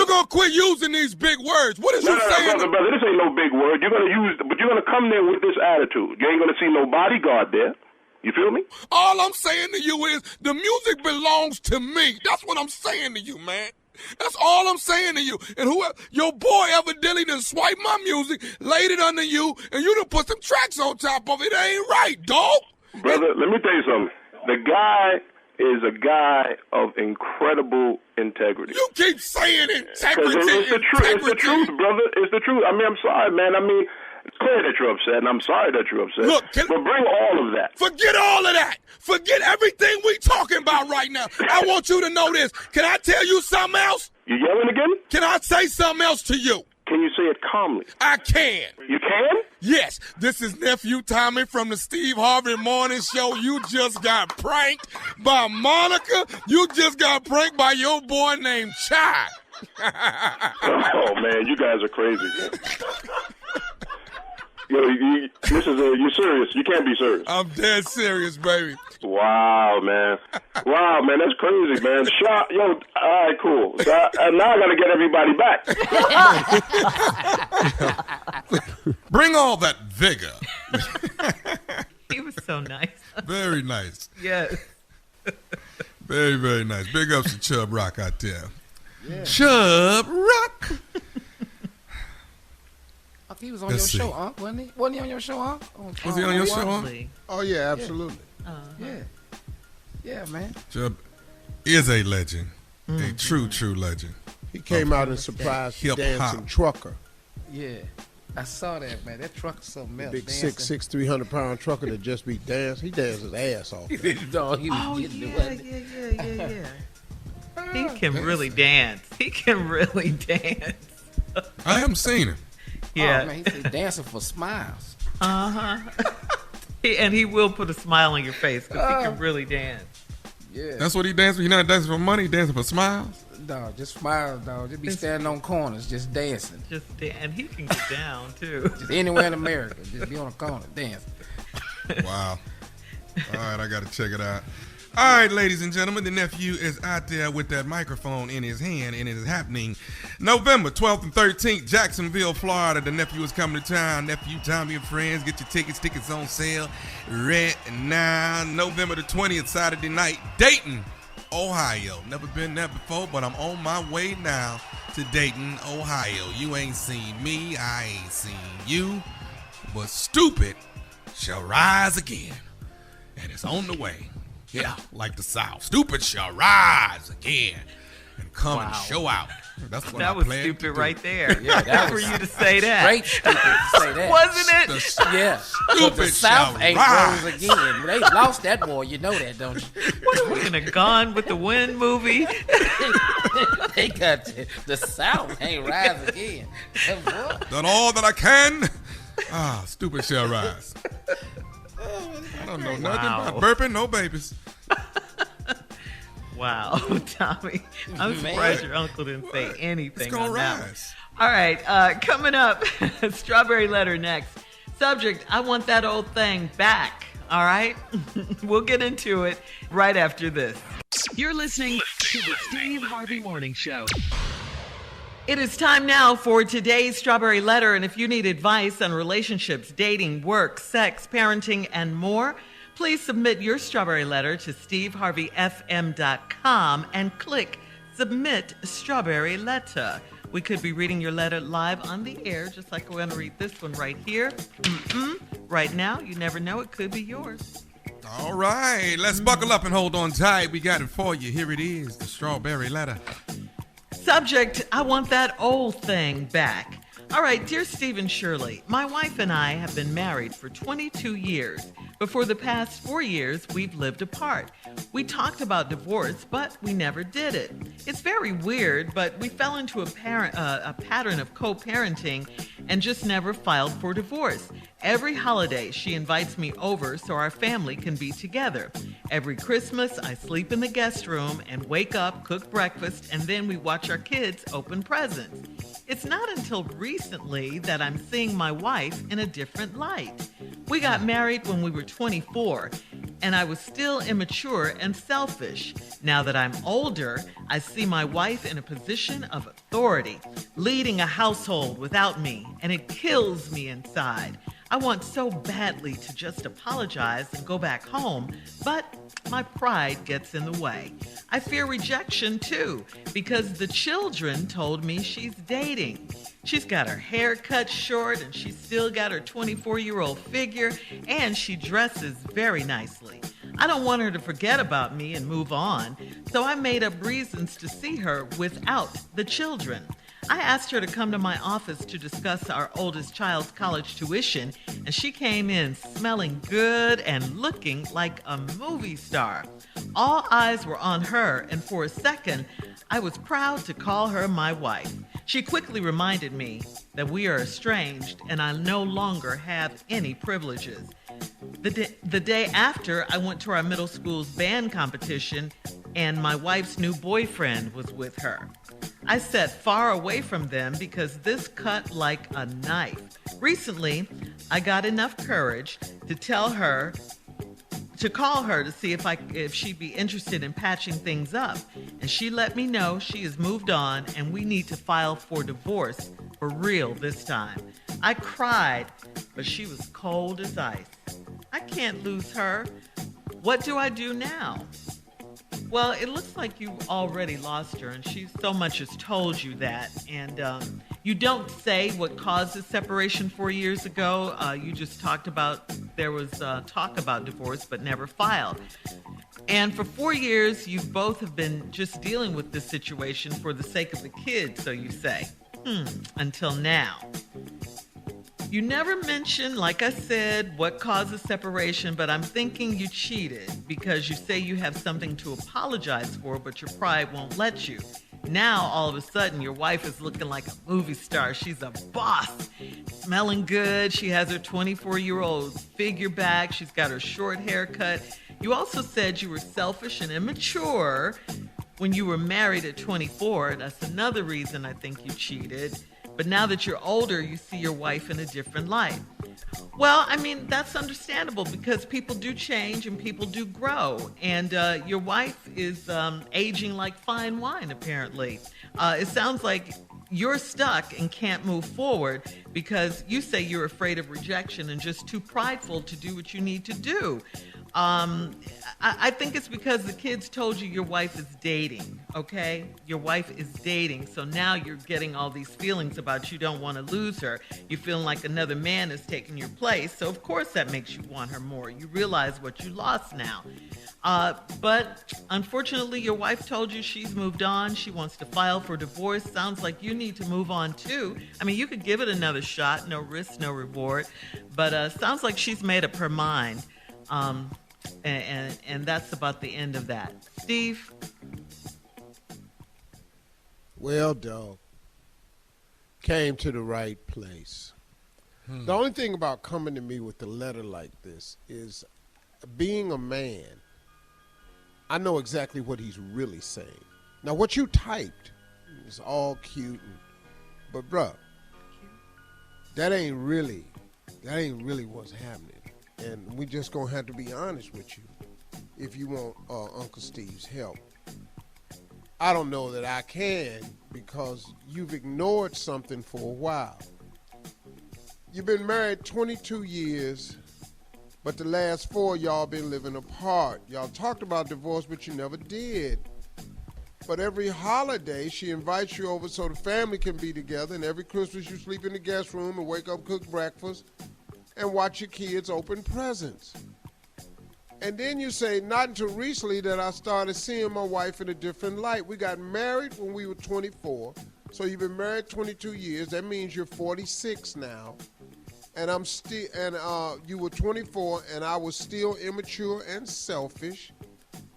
Speaker 13: gonna quit using these big words. What is you saying?
Speaker 8: Brother, this ain't no big word. You're gonna come there with this attitude. You ain't gonna see no bodyguard there. You feel me?
Speaker 13: All I'm saying to you is the music belongs to me. That's what I'm saying to you, man. That's all I'm saying to you. And whoever your boy evidently done swiped my music, laid it under you, and you done put some tracks on top of it. That ain't right, dog.
Speaker 8: Brother, let me tell you something. The guy is a guy of incredible integrity.
Speaker 13: You keep saying integrity.
Speaker 8: It's the truth, brother. It's the truth. I mean, I'm sorry, man. I mean, it's clear that you're upset, and I'm sorry that you're upset.
Speaker 13: Look,
Speaker 8: but bring all of that.
Speaker 13: Forget all of that. Forget everything we talking about right now. I want you to know this. Can I tell you something else?
Speaker 8: You yelling again?
Speaker 13: Can I say something else to you?
Speaker 8: Can you say it calmly?
Speaker 13: I can.
Speaker 8: You can?
Speaker 13: Yes. This is Nephew Tommy from the Steve Harvey Morning Show. You just got pranked by Monica. You just got pranked by your boy named Chai.
Speaker 8: Oh, man, you guys are crazy. Yo, you serious. You can't be serious.
Speaker 13: I'm dead serious, baby.
Speaker 8: Wow, man. Wow, man, that's crazy, man. Yo, all right, cool. So now I got to get everybody back.
Speaker 4: Bring all that vigor.
Speaker 5: He was so nice.
Speaker 4: Very nice.
Speaker 5: Yes.
Speaker 4: Very, very nice. Big ups to Chubb Rock out there. Yeah. Chubb Rock.
Speaker 6: He was on your show, huh? Wasn't he? Wasn't he on your show, huh?
Speaker 4: Was he on your show, huh?
Speaker 3: Oh, yeah, absolutely.
Speaker 6: Yeah. Yeah, man.
Speaker 4: Chubb is a legend. A true legend.
Speaker 3: He came out and surprised the dancing trucker.
Speaker 6: Yeah. I saw that, man. That trucker's something else.
Speaker 3: Big 6'6", 300-pound trucker that just be dancing. He danced his ass off.
Speaker 5: Yeah. He can really dance. He can really dance.
Speaker 4: I haven't seen him.
Speaker 5: Yeah.
Speaker 6: Oh, man, he's dancing for smiles.
Speaker 5: And he will put a smile on your face because he can really dance.
Speaker 6: Yeah.
Speaker 4: That's what he dances. He's not dancing for money. He's dancing for smiles.
Speaker 6: Dog, just smiles, dog. Just be standing on corners, just dancing.
Speaker 5: And he can get down too.
Speaker 6: Just anywhere in America, just be on a corner dancing.
Speaker 4: Wow. All right, I got to check it out. All right, ladies and gentlemen, the nephew is out there with that microphone in his hand, and it is happening November 12th and 13th, Jacksonville, Florida. The nephew is coming to town. Nephew, Tommy, and friends, get your tickets. Tickets on sale right now. November the 20th, Saturday night, Dayton, Ohio. Never been there before, but I'm on my way now to Dayton, Ohio. You ain't seen me, I ain't seen you, but stupid shall rise again, and it's on the way. Yeah, like the South. Stupid shall rise again and come and show out. That's what
Speaker 5: that
Speaker 4: I
Speaker 5: was
Speaker 4: stupid
Speaker 5: right there.
Speaker 6: Yeah, that
Speaker 5: for
Speaker 6: was
Speaker 5: you to say that.
Speaker 6: Great stupid to say that.
Speaker 5: Wasn't it?
Speaker 6: Yeah.
Speaker 4: Stupid
Speaker 6: the South
Speaker 4: shall
Speaker 6: ain't
Speaker 4: rise.
Speaker 6: rose again. They lost that war. You know that, don't you?
Speaker 5: What are we in a Gone with the Wind movie?
Speaker 6: They got the South ain't rise again.
Speaker 4: Done all that I can. Stupid shall rise. I don't know nothing about burping, no babies.
Speaker 5: Wow, Tommy. I'm surprised your uncle didn't say anything.
Speaker 4: It's gonna
Speaker 5: on that
Speaker 4: rise.
Speaker 5: one. All right, coming up, Strawberry Letter next. Subject, I want that old thing back. All right? We'll get into it right after this.
Speaker 1: You're listening to the Steve Harvey Morning Show.
Speaker 5: It is time now for today's Strawberry Letter, and if you need advice on relationships, dating, work, sex, parenting, and more, please submit your Strawberry Letter to steveharveyfm.com and click Submit Strawberry Letter. We could be reading your letter live on the air, just like we're going to read this one right here. Right now, you never know, it could be yours.
Speaker 4: All right, let's buckle up and hold on tight. We got it for you. Here it is, the Strawberry Letter.
Speaker 5: Subject, I want that old thing back. All right, dear Steve and Shirley, my wife and I have been married for 22 years. But for the past 4 years, we've lived apart. We talked about divorce, but we never did it. It's very weird, but we fell into a pattern of co-parenting and just never filed for divorce. Every holiday, she invites me over so our family can be together. Every Christmas, I sleep in the guest room and wake up, cook breakfast, and then we watch our kids open presents. It's not until recently that I'm seeing my wife in a different light. We got married when we were 24, and I was still immature and selfish. Now that I'm older, I see my wife in a position of authority, leading a household without me, and it kills me inside. I want so badly to just apologize and go back home, but my pride gets in the way. I fear rejection too, because the children told me she's dating. She's got her hair cut short and she's still got her 24-year-old figure, and she dresses very nicely. I don't want her to forget about me and move on, so I made up reasons to see her without the children. I asked her to come to my office to discuss our oldest child's college tuition, and she came in smelling good and looking like a movie star. All eyes were on her, and for a second, I was proud to call her my wife. She quickly reminded me that we are estranged and I no longer have any privileges. The day after, I went to our middle school's band competition, and my wife's new boyfriend was with her. I sat far away from them because this cut like a knife. Recently, I got enough courage to call her to see if she'd be interested in patching things up. And she let me know she has moved on and we need to file for divorce for real this time. I cried, but she was cold as ice. I can't lose her. What do I do now? Well, it looks like you already lost her, and she so much has told you that. And you don't say what caused the separation 4 years ago. You just talked about there was talk about divorce, but never filed. And for 4 years, you both have been just dealing with this situation for the sake of the kids, so you say. Until now. You never mentioned, like I said, what caused the separation, but I'm thinking you cheated because you say you have something to apologize for, but your pride won't let you. Now, all of a sudden, your wife is looking like a movie star. She's a boss, smelling good. She has her 24-year-old figure back. She's got her short haircut. You also said you were selfish and immature when you were married at 24. That's another reason I think you cheated. But now that you're older, you see your wife in a different light. Well, I mean, that's understandable because people do change and people do grow. And your wife is aging like fine wine, apparently. It sounds like you're stuck and can't move forward because you say you're afraid of rejection and just too prideful to do what you need to do. I think it's because the kids told you your wife is dating, okay? Your wife is dating, so now you're getting all these feelings about you don't want to lose her. You're feeling like another man is taking your place, so of course that makes you want her more. You realize what you lost now. But unfortunately, your wife told you she's moved on. She wants to file for divorce. Sounds like you need to move on too. I mean, you could give it another shot, no risk, no reward. But sounds like she's made up her mind. And that's about the end of that. Steve?
Speaker 3: Well, dog, came to the right place. The only thing about coming to me with a letter like this is being a man, I know exactly what he's really saying. Now, what you typed is all cute, but bruh, that ain't really what's happening. And we just gonna have to be honest with you if you want Uncle Steve's help. I don't know that I can because you've ignored something for a while. You've been married 22 years, but the last 4 y'all been living apart. Y'all talked about divorce, but you never did. But every holiday, she invites you over so the family can be together, and every Christmas you sleep in the guest room and wake up, cook breakfast, and watch your kids open presents. And then you say, not until recently that I started seeing my wife in a different light. We got married when we were 24, so you've been married 22 years. That means you're 46 now. And you were 24, and I was still immature and selfish.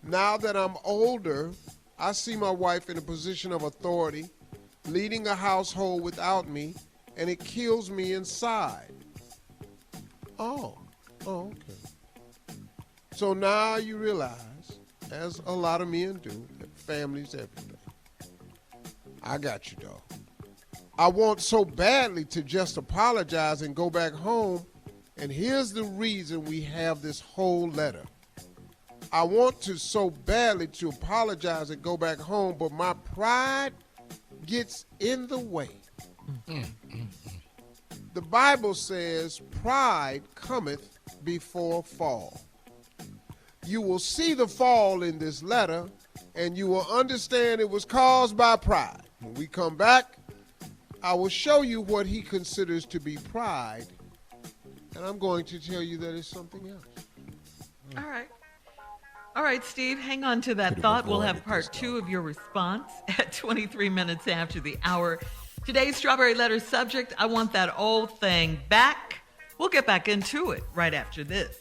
Speaker 3: Now that I'm older, I see my wife in a position of authority, leading a household without me, and it kills me inside. Oh, okay. So now you realize, as a lot of men do, that family's everything. I got you, dog. I want so badly to just apologize and go back home, and here's the reason we have this whole letter. I want to so badly to apologize and go back home, but my pride gets in the way. The Bible says pride cometh before fall. You will see the fall in this letter, and you will understand it was caused by pride. When we come back, I will show you what he considers to be pride, and I'm going to tell you that it's something else.
Speaker 5: All right. All right, Steve, hang on to that thought. We'll have part 2 of your response at 23 minutes after the hour. Today's Strawberry Letter subject, I want that old thing back. We'll get back into it right after this.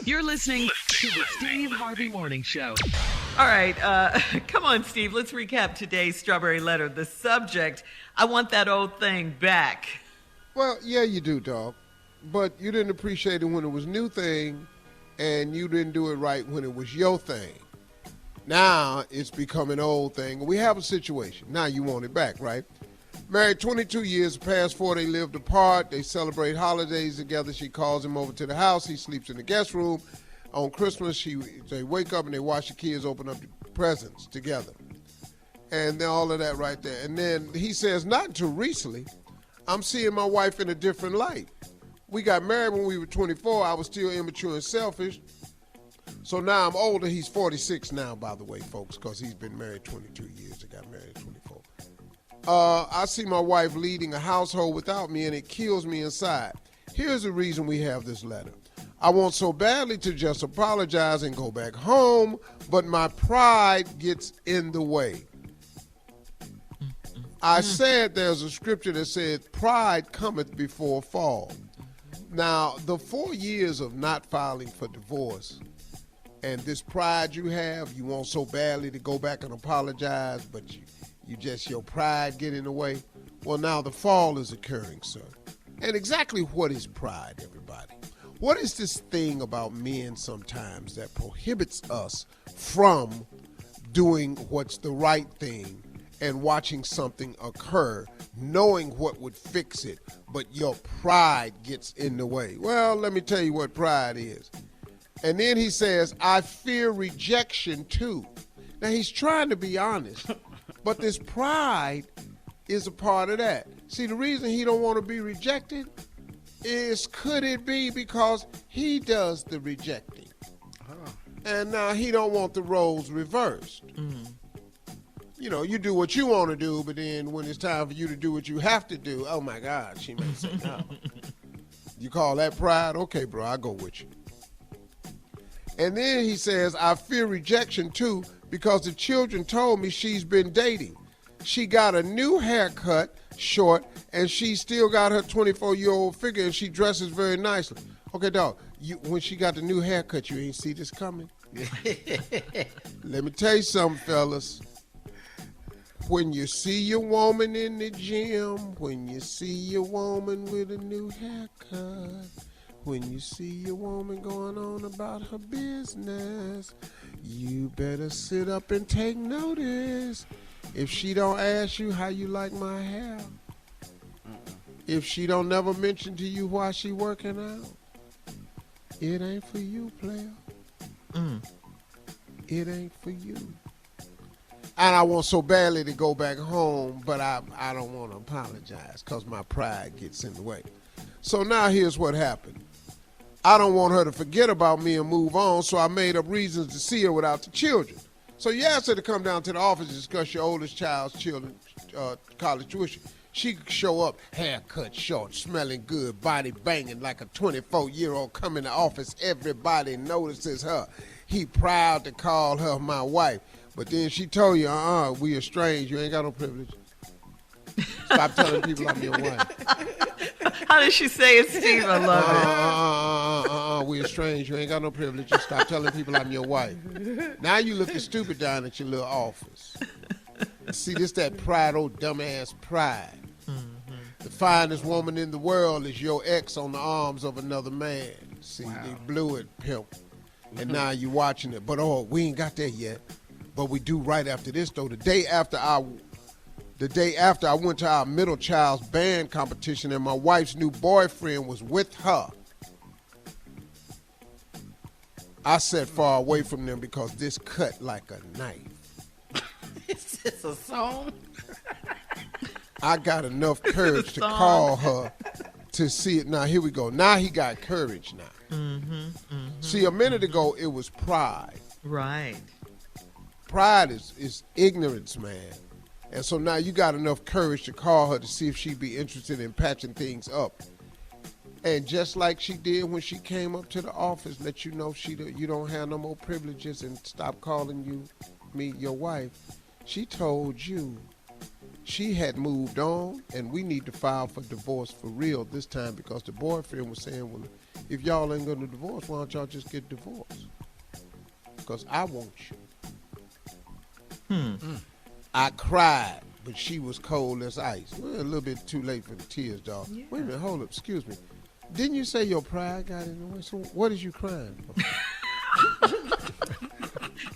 Speaker 1: You're listening to the Steve Harvey Morning Show.
Speaker 5: All right, come on, Steve. Let's recap today's Strawberry Letter. The subject, I want that old thing back.
Speaker 3: Well, yeah, you do, dog. But you didn't appreciate it when it was new thing, and you didn't do it right when it was your thing. Now it's become an old thing. We have a situation. Now you want it back, right? Married 22 years, past 4 they lived apart. They celebrate holidays together. She calls him over to the house. He sleeps in the guest room. On Christmas, they wake up and they watch the kids open up the presents together. And then all of that right there. And then he says, not until recently, I'm seeing my wife in a different light. We got married when we were 24. I was still immature and selfish. So now I'm older. He's 46 now, by the way, folks, because he's been married 22 years. They got married at 24. I see my wife leading a household without me, and it kills me inside. Here's the reason we have this letter. I want so badly to just apologize and go back home, but my pride gets in the way. I said there's a scripture that says pride cometh before fall. Now, the 4 years of not filing for divorce and this pride you have, you want so badly to go back and apologize, but your pride get in the way. Well, now the fall is occurring, sir. And exactly what is pride, everybody? What is this thing about men sometimes that prohibits us from doing what's the right thing and watching something occur, knowing what would fix it, but your pride gets in the way? Well, let me tell you what pride is. And then he says, I fear rejection too. Now, he's trying to be honest, but this pride is a part of that. See, the reason he don't want to be rejected is, could it be because he does the rejecting? And now he don't want the roles reversed. You know, you do what you want to do, but then when it's time for you to do what you have to do, oh my God, she may say no. You call that pride? Okay, bro, I'll go with you. And then he says, I fear rejection too, because the children told me she's been dating. She got a new haircut, short, and she still got her 24-year-old figure, and she dresses very nicely. Okay, dog, when she got the new haircut, you ain't see this coming? Let me tell you something, fellas. When you see your woman in the gym, when you see your woman with a new haircut, when you see your woman going on about her business, you better sit up and take notice. If she don't ask you how you like my hair, if she don't never mention to you why she working out, it ain't for you, player. It ain't for you. And I want so badly to go back home, but I don't want to apologize because my pride gets in the way. So now here's what happened. I don't want her to forget about me and move on, so I made up reasons to see her without the children. So you asked her to come down to the office to discuss your oldest child's college tuition. She could show up, haircut short, smelling good, body banging like a 24-year-old come in the office. Everybody notices her. He proud to call her my wife. But then she told you, we estranged. You ain't got no privilege. Stop telling people I'm your wife.
Speaker 5: How did she say it, Steve? I love
Speaker 3: it. We estranged. You ain't got no privilege. You stop telling people I'm your wife. Now you looking stupid down at your little office. See, this that pride, old dumbass pride. The finest woman in the world is your ex on the arms of another man. See, they blew it, pimp. and now you watching it. But we ain't got there yet. But we do right after this though. The day after I went to our middle child's band competition, and my wife's new boyfriend was with her. I sat far away from them because this cut like a knife.
Speaker 6: Is this a song?
Speaker 3: I got enough courage to call her to see it. Now, here we go. Now he got courage now. See, a minute ago, it was pride.
Speaker 5: Right.
Speaker 3: Pride is ignorance, man. And so now you got enough courage to call her to see if she'd be interested in patching things up. And just like she did when she came up to the office, let you know you don't have no more privileges and stop calling me your wife, she told you she had moved on and we need to file for divorce for real this time, because the boyfriend was saying, well, if y'all ain't going to divorce, why don't y'all just get divorced? Because I want you. I cried, but she was cold as ice. Well, a little bit too late for the tears, dog. Yeah. Wait a minute, hold up, excuse me. Didn't you say your pride got in the way? So what is you crying for?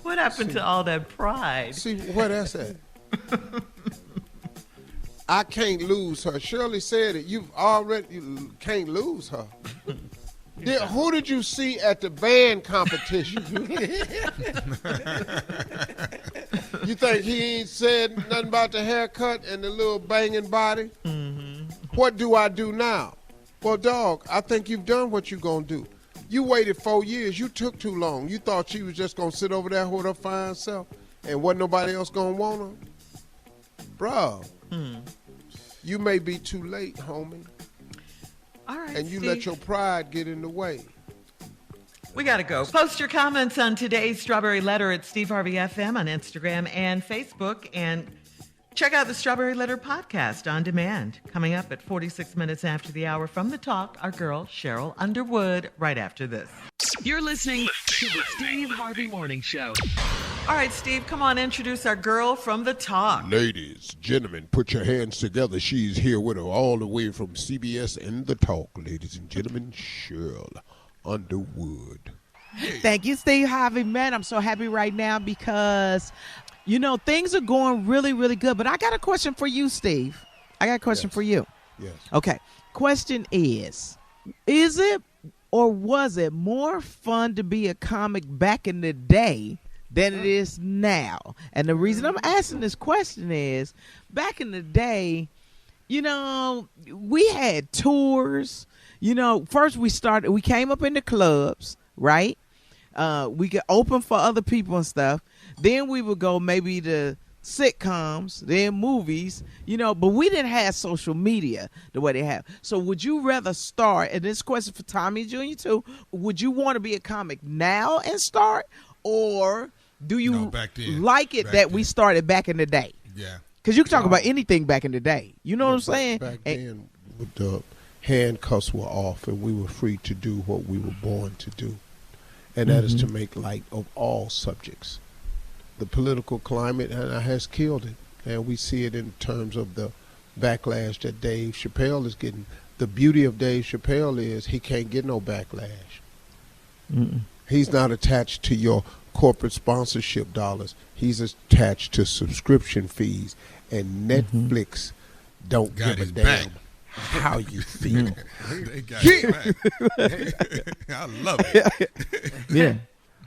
Speaker 5: What happened to all that pride?
Speaker 3: See, where that's at? I can't lose her. Shirley said it. You can't lose her. Who did you see at the band competition? You think he ain't said nothing about the haircut and the little banging body? What do I do now? Well, dog, I think you've done what you're going to do. You waited 4 years. You took too long. You thought she was just going to sit over there with her fine self and wasn't nobody else going to want her? Bro, you may be too late, homie.
Speaker 5: All right,
Speaker 3: and you
Speaker 5: Steve,
Speaker 3: let your pride get in the way.
Speaker 5: We got to go. Post your comments on today's Strawberry Letter at Steve Harvey FM on Instagram and Facebook. And check out the Strawberry Letter podcast on demand. Coming up at 46 minutes after the hour from The Talk, our girl, Sheryl Underwood, right after this.
Speaker 1: You're listening to the Steve Harvey Morning Show.
Speaker 5: All right, Steve, come on, introduce our girl from The Talk.
Speaker 3: Ladies, gentlemen, put your hands together. She's here with her all the way from CBS and The Talk. Ladies and gentlemen, Sheryl Underwood.
Speaker 14: Thank you, Steve Harvey. Man, I'm so happy right now because, you know, things are going really, really good. But I got a question for you, Steve. I got a question for you.
Speaker 3: Yes.
Speaker 14: Okay. Question is it or was it more fun to be a comic back in the day than it is now? And the reason I'm asking this question is, back in the day, you know, we had tours. You know, first we came up in the clubs, right? We could open for other people and stuff. Then we would go maybe to sitcoms, then movies, you know, but we didn't have social media the way they have. So would you rather start, and this question for Tommy Jr. too, would you want to be a comic now and start, or do you like it that we started back in the day?
Speaker 4: Yeah.
Speaker 14: Because you can talk about anything back in the day. You know what I'm saying?
Speaker 3: Back then, with the handcuffs were off and we were free to do what we were born to do. And that is to make light of all subjects. The political climate has killed it. And we see it in terms of the backlash that Dave Chappelle is getting. The beauty of Dave Chappelle is he can't get no backlash. He's not attached to your corporate sponsorship dollars. He's attached to subscription fees. And Netflix don't give a damn how you feel.
Speaker 4: They got it back. I love it.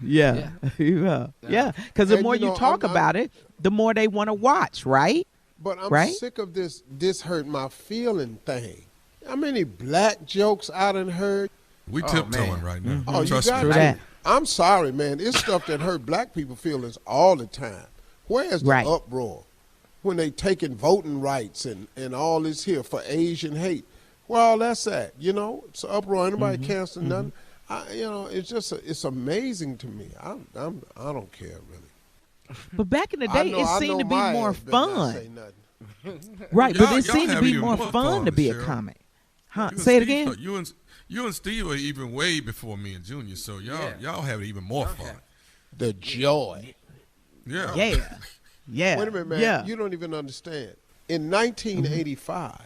Speaker 14: Yeah. Because the more you talk about it, the more they want to watch, right?
Speaker 3: But I'm sick of this hurt my feeling thing. How many black jokes I done heard?
Speaker 4: We tiptoeing right now.
Speaker 3: Oh,
Speaker 4: Trust
Speaker 3: you got
Speaker 4: me.
Speaker 3: that. I'm sorry, man. It's stuff that hurt black people feelings all the time. Where's the uproar? When they taking voting rights and all this here for Asian hate. Where all that's at? You know, it's an uproar. Anybody canceling nothing. You know, it's just it's amazing to me. I don't care really.
Speaker 14: But back in the day, it seemed to be more fun. Right,
Speaker 4: Y'all,
Speaker 14: but it seemed to be more fun to be a comic. Huh? Say it again.
Speaker 4: You and Steve were even way before me and Junior, so y'all have it even more fun.
Speaker 3: The joy.
Speaker 4: Yeah.
Speaker 14: Yeah.
Speaker 3: Wait a minute, man. You don't even understand. In 1985,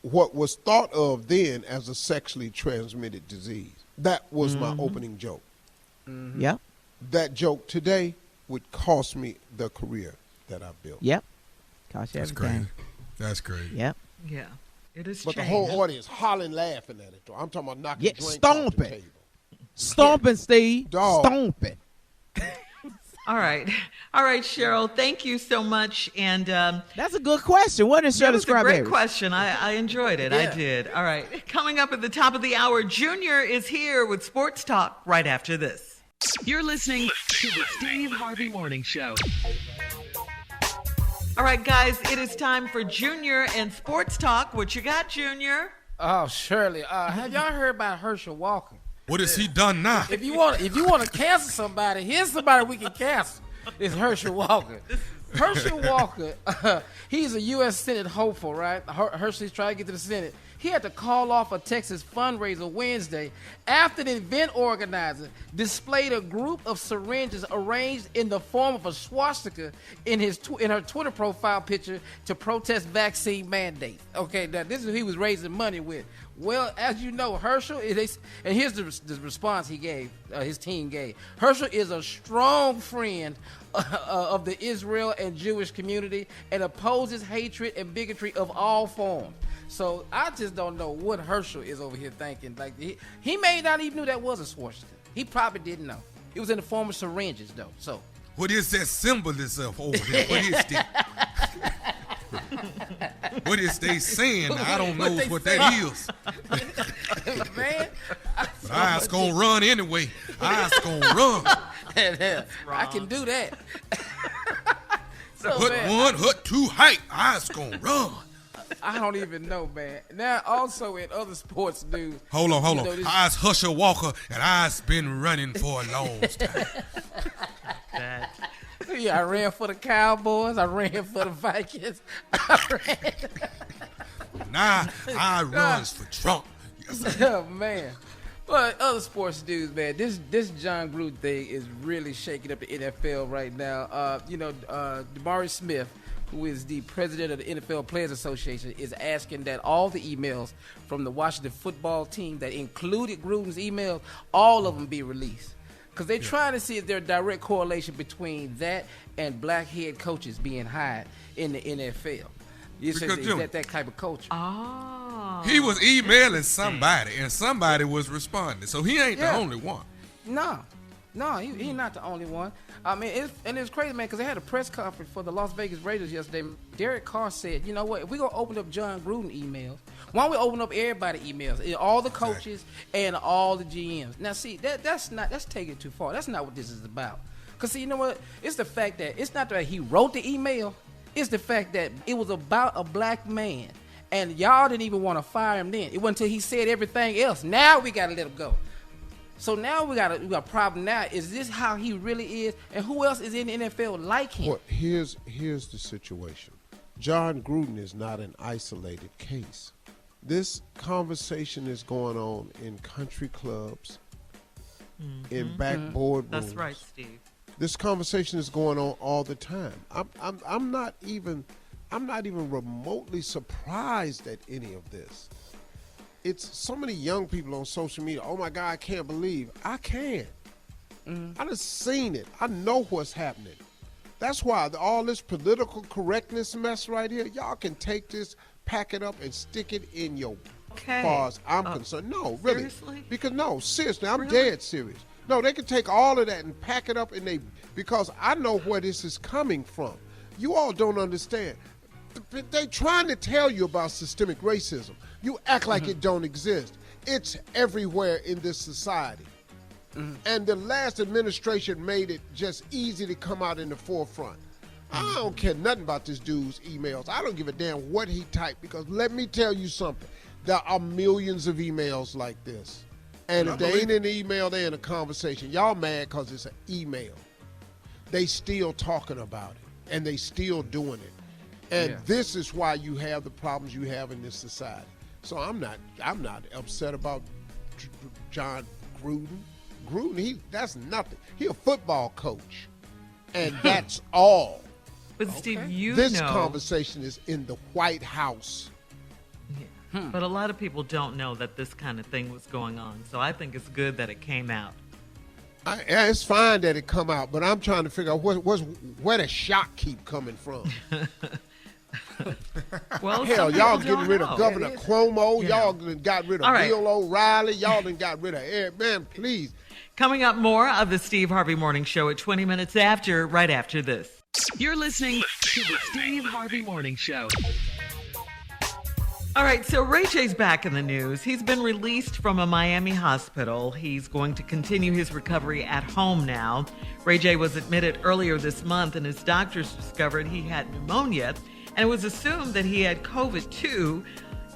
Speaker 3: what was thought of then as a sexually transmitted disease, that was my opening joke.
Speaker 14: Yep.
Speaker 3: That joke today would cost me the career that I built.
Speaker 14: Yep. Cost you
Speaker 4: That's
Speaker 14: everything.
Speaker 4: crazy. That's crazy.
Speaker 14: Yep.
Speaker 5: Yeah. It is
Speaker 3: But the
Speaker 5: changed.
Speaker 3: whole audience hollering, laughing at it, though. I'm talking about knocking
Speaker 14: Yeah,
Speaker 3: drinks off the
Speaker 14: stomping.
Speaker 3: table.
Speaker 14: Stomping, Steve.
Speaker 3: Dog.
Speaker 14: Stomping.
Speaker 5: All right. All right, Sheryl, thank you so much. And
Speaker 14: that's a good question. What is
Speaker 5: that
Speaker 14: Sheryl
Speaker 5: was a great
Speaker 14: Scrabberry?
Speaker 5: question. I enjoyed it. I did. All right. Coming up at the top of the hour, Junior is here with Sports Talk right after this.
Speaker 1: You're listening to the Steve Harvey Morning Show.
Speaker 5: All right, guys, it is time for Junior and Sports Talk. What you got, Junior?
Speaker 6: Oh, Shirley. Have y'all heard about Herschel Walker?
Speaker 4: What has he done now?
Speaker 6: If you want to cancel somebody, here's somebody we can cancel. It's Herschel Walker. Herschel Walker, he's a U.S. Senate hopeful, right? Herschel's trying to get to the Senate. He had to call off a Texas fundraiser Wednesday after the event organizer displayed a group of syringes arranged in the form of a swastika in her Twitter profile picture to protest vaccine mandates. Okay, now this is who he was raising money with. Well, as you know, Herschel, and here's the response he gave, his team gave. Herschel is a strong friend of the Israel and Jewish community and opposes hatred and bigotry of all forms. So I just don't know what Herschel is over here thinking. Like he may not even knew that was a swastika. He probably didn't know. It was in the form of syringes, though. So
Speaker 4: what is that symbolism over there? What is that? What is they saying? I don't know what that is.
Speaker 6: Man,
Speaker 4: I's gonna run anyway. I's gonna run.
Speaker 6: I can do that.
Speaker 4: Hut one, hut two, height. I's gonna run.
Speaker 6: I don't even know, man. Now, also in other sports news.
Speaker 4: Hold on. I's Herschel Walker, and I's been running for a long time.
Speaker 6: Yeah, I ran for the Cowboys. I ran for the Vikings.
Speaker 4: Now I runs for Trump.
Speaker 6: Oh, man. But other sports news, man. This John Gruden thing is really shaking up the NFL right now. DeMaurice Smith, who is the president of the NFL Players Association, is asking that all the emails from the Washington football team that included Gruden's emails, all of them be released. Because they're trying to see if there's a direct correlation between that and black head coaches being hired in the NFL. You said that type of culture.
Speaker 5: Oh.
Speaker 4: He was emailing somebody, and somebody was responding. So he ain't the only one.
Speaker 6: No, he's not the only one. I mean, it's crazy, man, because they had a press conference for the Las Vegas Raiders yesterday. Derek Carr said, you know what, if we're going to open up John Gruden emails, why don't we open up everybody's emails, all the coaches and all the GMs? Now, see, that's taking it too far. That's not what this is about. Because, see, you know what? It's the fact that it's not that he wrote the email. It's the fact that it was about a black man. And y'all didn't even want to fire him then. It wasn't until he said everything else. Now we got to let him go. So now we got a problem now. Is this how he really is? And who else is in the NFL like him?
Speaker 3: Well, here's the situation. John Gruden is not an isolated case. This conversation is going on in country clubs, in backboard rooms.
Speaker 5: That's right, Steve.
Speaker 3: This conversation is going on all the time. I'm not even remotely surprised at any of this. It's so many young people on social media. Oh my God, I can't believe. I can. I done seen it. I know what's happening. That's why all this political correctness mess right here, y'all can take this, pack it up, and stick it in your. As far as I'm concerned, no, really.
Speaker 5: Seriously?
Speaker 3: Because seriously, I'm dead serious. No, they can take all of that and pack it up, because I know where this is coming from. You all don't understand. They trying to tell you about systemic racism. You act like it don't exist. It's everywhere in this society. And the last administration made it just easy to come out in the forefront. I don't care nothing about this dude's emails. I don't give a damn what he typed, because let me tell you something. There are millions of emails like this. And if they ain't in the email, they're in a conversation. Y'all mad because it's an email. They still talking about it, and they still doing it. And this is why you have the problems you have in this society. So I'm not upset about John Gruden. Gruden, that's nothing. He a football coach, and that's all.
Speaker 5: But Steve,
Speaker 3: this conversation is in the White House.
Speaker 5: But a lot of people don't know that this kind of thing was going on. So I think it's good that it came out.
Speaker 3: It's fine that it come out, but I'm trying to figure out where the shock keep coming from.
Speaker 5: Well,
Speaker 3: hell, y'all getting rid of Governor Cuomo. Y'all got rid of Bill O'Reilly. Y'all done got rid of Eric. Man, please.
Speaker 5: Coming up, more of the Steve Harvey Morning Show at 20 minutes after, right after this.
Speaker 1: You're listening to the Steve Harvey Morning Show.
Speaker 5: All right, so Ray J's back in the news. He's been released from a Miami hospital. He's going to continue his recovery at home now. Ray J was admitted earlier this month, and his doctors discovered he had pneumonia, and it was assumed that he had COVID too.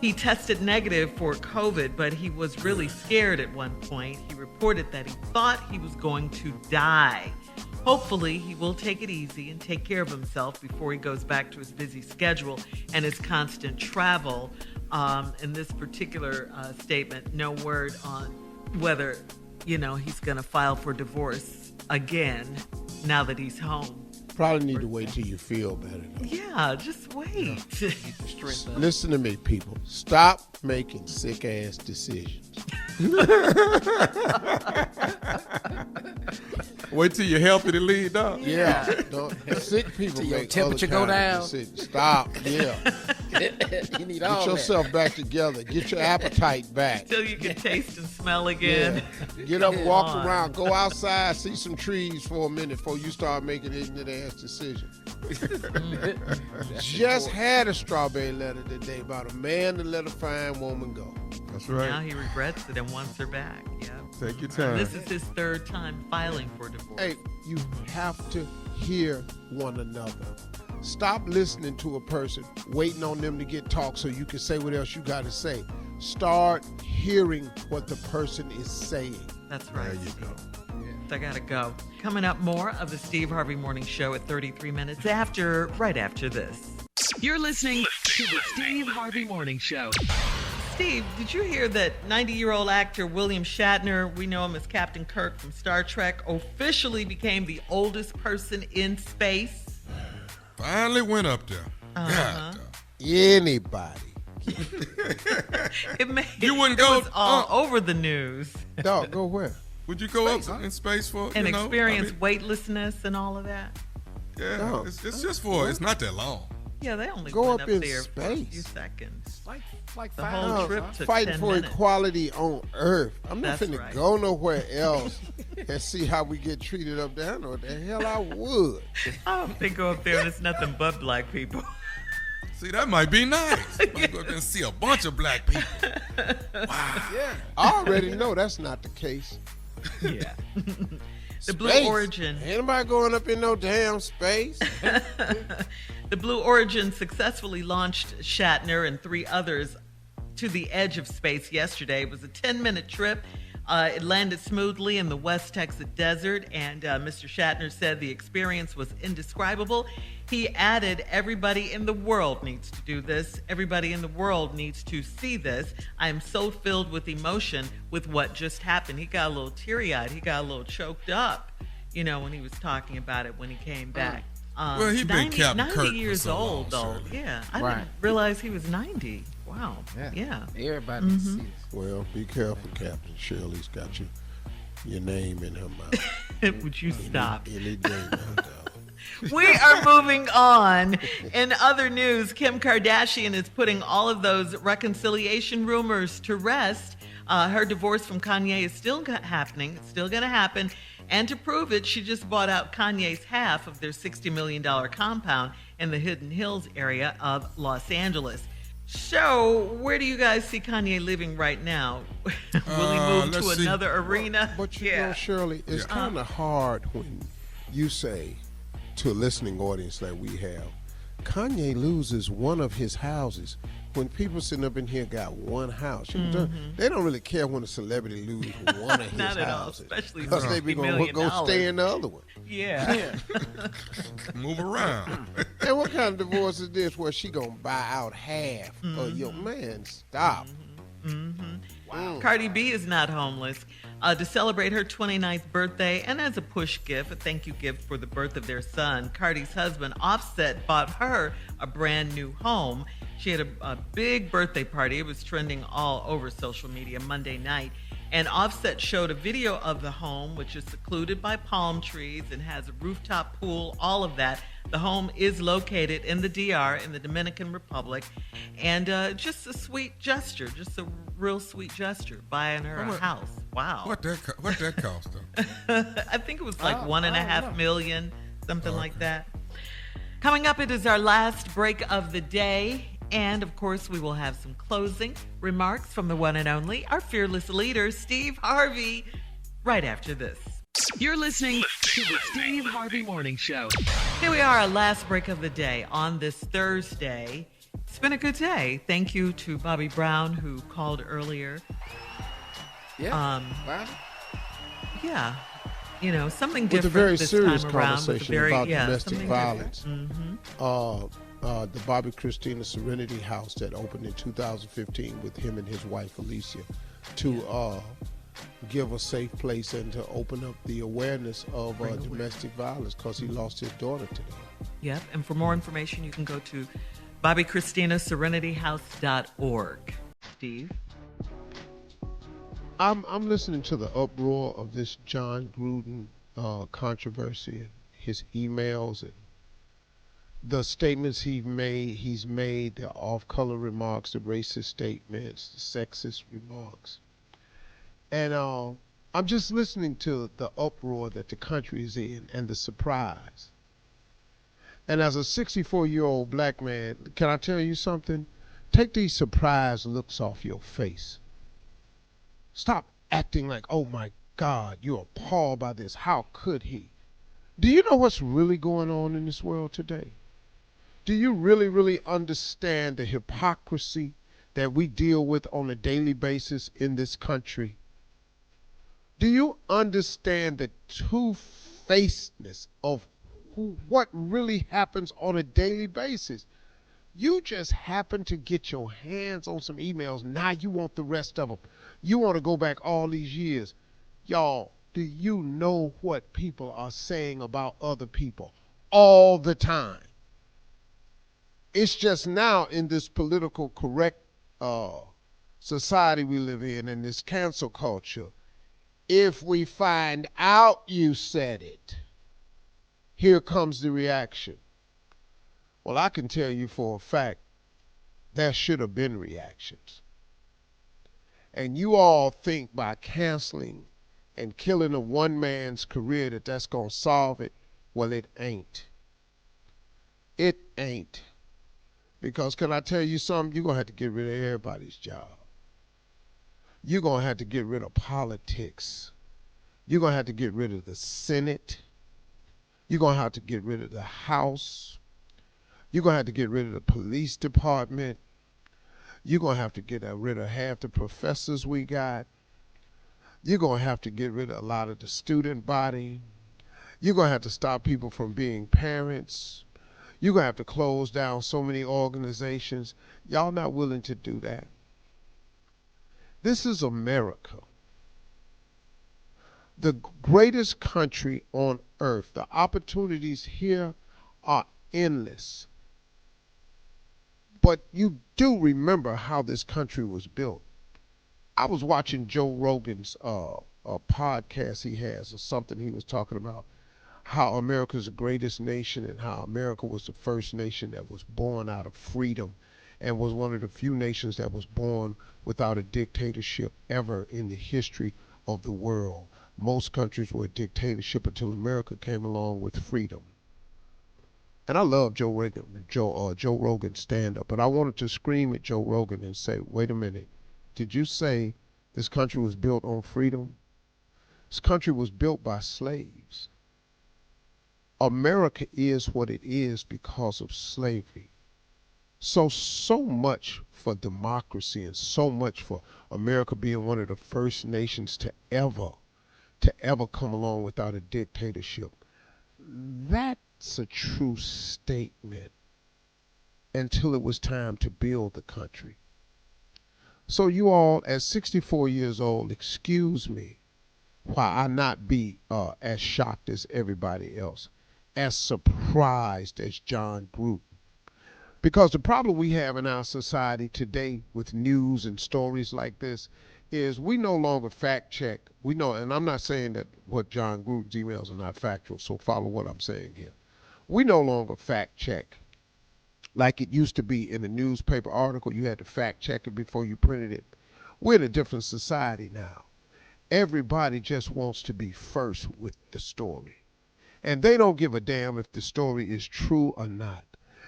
Speaker 5: He tested negative for COVID, but he was really scared at one point. He reported that he thought he was going to die. Hopefully, he will take it easy and take care of himself before he goes back to his busy schedule and his constant travel. In this particular statement, no word on whether, he's going to file for divorce again now that he's home.
Speaker 3: Probably need to wait till you feel better, though.
Speaker 5: Yeah, just wait.
Speaker 3: Listen to me, people. Stop making sick-ass decisions.
Speaker 4: Wait till you're healthy to lead, dog.
Speaker 3: Yeah. Sick people
Speaker 6: till
Speaker 3: make
Speaker 6: your temperature go down.
Speaker 3: Stop. Yeah.
Speaker 6: You need all
Speaker 3: Get yourself back together. Get your appetite back.
Speaker 5: Till you can taste and smell again.
Speaker 3: Yeah. Get up, walk around, go outside, see some trees for a minute before you start making ignorant-ass decisions. Just had a strawberry letter today about a man that let a fine woman go.
Speaker 4: That's right.
Speaker 5: Now he regrets it and wants her back. Yeah.
Speaker 4: Take your time.
Speaker 5: This is his third time filing for divorce.
Speaker 3: Hey, you have to hear one another. Stop listening to a person, waiting on them to get talk so you can say what else you got to say. Start hearing what the person is saying.
Speaker 5: That's right.
Speaker 4: There you go.
Speaker 5: I gotta go. Coming up, more of the Steve Harvey Morning Show at 33 minutes after, right after this.
Speaker 1: You're listening to the Steve Harvey Morning Show.
Speaker 5: Steve, did you hear that 90-year-old actor William Shatner, we know him as Captain Kirk from Star Trek, officially became the oldest person in space?
Speaker 4: Finally went up there. God,
Speaker 3: anybody.
Speaker 5: You wouldn't go? It was all over the news.
Speaker 3: Dog, go where?
Speaker 4: Would you go up in space for
Speaker 5: and experience weightlessness and all of that?
Speaker 4: Yeah, it's just for it's not that long.
Speaker 5: Yeah, they only
Speaker 3: go
Speaker 5: went
Speaker 3: up in
Speaker 5: there
Speaker 3: space.
Speaker 5: for a few seconds.
Speaker 6: Like
Speaker 5: the whole trip took
Speaker 3: fighting
Speaker 5: 10
Speaker 3: for
Speaker 5: minutes.
Speaker 3: equality on Earth. I'm not finna
Speaker 5: right.
Speaker 3: go nowhere else and see how we get treated up there. I know what the hell I would.
Speaker 5: I hope they go up there and it's nothing but black people.
Speaker 4: See, that might be nice. Might go up there and see a bunch of black people. Wow.
Speaker 3: Yeah. I already know that's not the case.
Speaker 5: Yeah. The
Speaker 3: Space.
Speaker 5: Blue Origin.
Speaker 3: Ain't nobody going up in no damn space.
Speaker 5: The Blue Origin successfully launched Shatner and 3 others to the edge of space yesterday. It was a 10-minute trip. It landed smoothly in the West Texas desert, and Mr. Shatner said the experience was indescribable. He added, everybody in the world needs to do this. Everybody in the world needs to see this. I am so filled with emotion with what just happened. He got a little teary-eyed. He got a little choked up, when he was talking about it when he came back.
Speaker 4: Well, he's been Captain Kirk
Speaker 5: 90 years
Speaker 4: for so
Speaker 5: old,
Speaker 4: long,
Speaker 5: though. Yeah, I didn't realize he was 90. Wow. Yeah.
Speaker 6: Everybody needs to see this.
Speaker 3: Well, be careful, Captain. Shirley's got your name in her mouth.
Speaker 5: Would you stop?
Speaker 3: Any day now,
Speaker 5: We are moving on. In other news, Kim Kardashian is putting all of those reconciliation rumors to rest. Her divorce from Kanye is still happening. It's still going to happen. And to prove it, she just bought out Kanye's half of their $60 million compound in the Hidden Hills area of Los Angeles. So, where do you guys see Kanye living right now? Will he move to another arena?
Speaker 3: But you know, Shirley, it's kind of hard when you say to a listening audience like we have, Kanye loses one of his houses. When people sitting up in here got one house, they don't really care when a celebrity loses one of his
Speaker 5: Not at
Speaker 3: houses.
Speaker 5: all, especially
Speaker 3: because they be going to go stay in the other one.
Speaker 5: Yeah.
Speaker 4: Move around.
Speaker 3: And what kind of divorce is this where she going to buy out half of your man? Stop.
Speaker 5: Wow. Cardi B is not homeless. To celebrate her 29th birthday and as a push gift, a thank you gift for the birth of their son, Cardi's husband, Offset, bought her a brand new home. She had a big birthday party. It was trending all over social media Monday night. And Offset showed a video of the home, which is secluded by palm trees and has a rooftop pool, all of that. The home is located in the DR, in the Dominican Republic. And just a sweet gesture, just a real sweet gesture, buying her a house. Wow.
Speaker 4: What that cost, though?
Speaker 5: I think it was like $1.5 million, something like that. Coming up, it is our last break of the day. And, of course, we will have some closing remarks from the one and only, our fearless leader, Steve Harvey, right after this.
Speaker 1: You're listening to the Steve Harvey Morning Show.
Speaker 5: Here we are, our last break of the day on this Thursday. It's been a good day. Thank you to Bobby Brown, who called earlier.
Speaker 6: Yeah. Wow.
Speaker 5: Yeah. You know, something
Speaker 3: with
Speaker 5: different
Speaker 3: a very
Speaker 5: this
Speaker 3: serious
Speaker 5: time around.
Speaker 3: conversation about domestic violence.
Speaker 5: Mm-hmm.
Speaker 3: The Bobby Christina Serenity House that opened in 2015 with him and his wife Alicia to give a safe place and to open up the awareness of domestic violence because he lost his daughter today.
Speaker 5: Yep, and for more information, you can go to BobbyChristinaSerenityHouse.org. Steve?
Speaker 3: I'm listening to the uproar of this John Gruden controversy and his emails and the statements he's made, the off-color remarks, the racist statements, the sexist remarks. And I'm just listening to the uproar that the country is in and the surprise. And as a 64-year-old black man, can I tell you something? Take these surprised looks off your face. Stop acting like, oh my God, you're appalled by this. How could he? Do you know what's really going on in this world today? Do you really, really understand the hypocrisy that we deal with on a daily basis in this country? Do you understand the two-facedness of what really happens on a daily basis? You just happen to get your hands on some emails. Now you want the rest of them. You want to go back all these years. Y'all, do you know what people are saying about other people all the time? It's just now in this political correct society we live in this cancel culture, if we find out you said it, here comes the reaction. Well, I can tell you for a fact, there should have been reactions. And you all think by canceling and killing a one man's career that that's going to solve it. Well, it ain't. It ain't. Because can I tell you something? You're going to have to get rid of everybody's job. You're going to have to get rid of politics. You're going to have to get rid of the Senate. You're going to have to get rid of the House. You're going to have to get rid of the police department. You're going to have to get rid of half the professors we got. You're going to have to get rid of a lot of the student body. You're going to have to stop people from being parents. You're going to have to close down so many organizations. Y'all not willing to do that. This is America. The greatest country on earth. The opportunities here are endless. But you do remember how this country was built. I was watching Joe Rogan's a podcast he has or something he was talking about how America's the greatest nation and how America was the first nation that was born out of freedom and was one of the few nations that was born without a dictatorship ever in the history of the world. Most countries were a dictatorship until America came along with freedom. And I love Joe Rogan's stand-up, but I wanted to scream at Joe Rogan and say, wait a minute, did you say this country was built on freedom? This country was built by slaves. America is what it is because of slavery. So much for democracy and so much for America being one of the first nations to ever come along without a dictatorship. That's a true statement until it was time to build the country. So you all, at 64 years old, excuse me why I not be as shocked as everybody else, as surprised as John Gruden. Because the problem we have in our society today with news and stories like this is we no longer fact check. We know, and I'm not saying that what John Gruden's emails are not factual, so follow what I'm saying here. We no longer fact check like it used to be in a newspaper article. You had to fact check it before you printed it. We're in a different society now. Everybody just wants to be first with the story. And they don't give a damn if the story is true or not.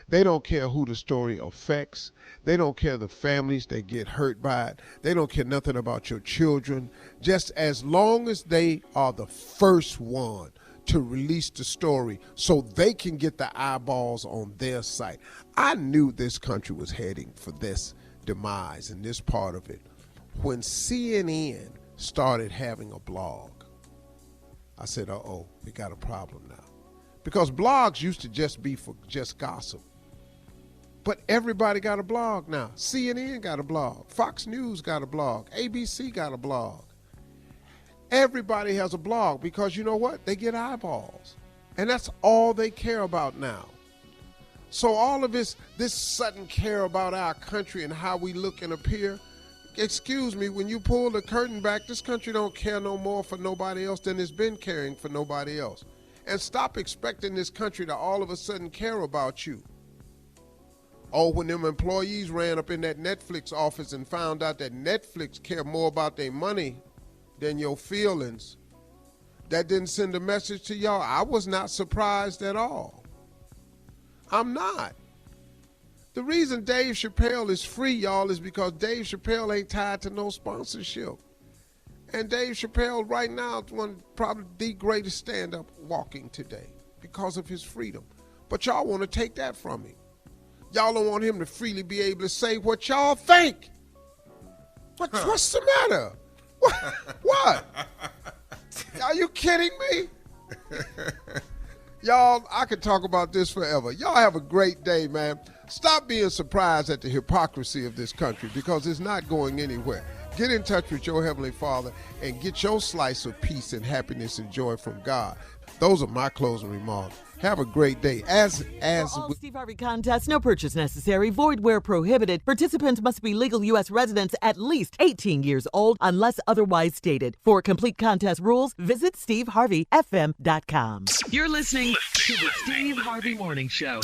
Speaker 3: They don't care who the story affects. They don't care the families that get hurt by it. They don't care nothing about your children. Just as long as they are the first one to release the story so they can get the eyeballs on their site. I knew this country was heading for this demise and this part of it when CNN started having a blog. I said, uh-oh, we got a problem now. Because blogs used to just be for just gossip. But everybody got a blog now. CNN got a blog. Fox News got a blog. ABC got a blog. Everybody has a blog because you know what? They get eyeballs. And that's all they care about now. So all of this sudden care about our country and how we look and appear, excuse me, when you pull the curtain back, this country don't care no more for nobody else than it's been caring for nobody else. And stop expecting this country to all of a sudden care about you. Oh, when them employees ran up in that Netflix office and found out that Netflix care more about their money than your feelings, that didn't send a message to y'all. I was not surprised at all. I'm not. The reason Dave Chappelle is free, y'all, is because Dave Chappelle ain't tied to no sponsorship. And Dave Chappelle right now is one probably the greatest stand-up walking today because of his freedom. But y'all want to take that from him. Y'all don't want him to freely be able to say what y'all think. What's the matter? What? Are you kidding me? Y'all, I could talk about this forever. Y'all have a great day, man. Stop being surprised at the hypocrisy of this country because it's not going anywhere. Get in touch with your Heavenly Father and get your slice of peace and happiness and joy from God. Those are my closing remarks. Have a great day.
Speaker 15: For all Steve Harvey contests, no purchase necessary, void where prohibited. Participants must be legal U.S. residents at least 18 years old unless otherwise stated. For complete contest rules, visit SteveHarveyFM.com.
Speaker 1: You're listening to the Steve Harvey Morning Show.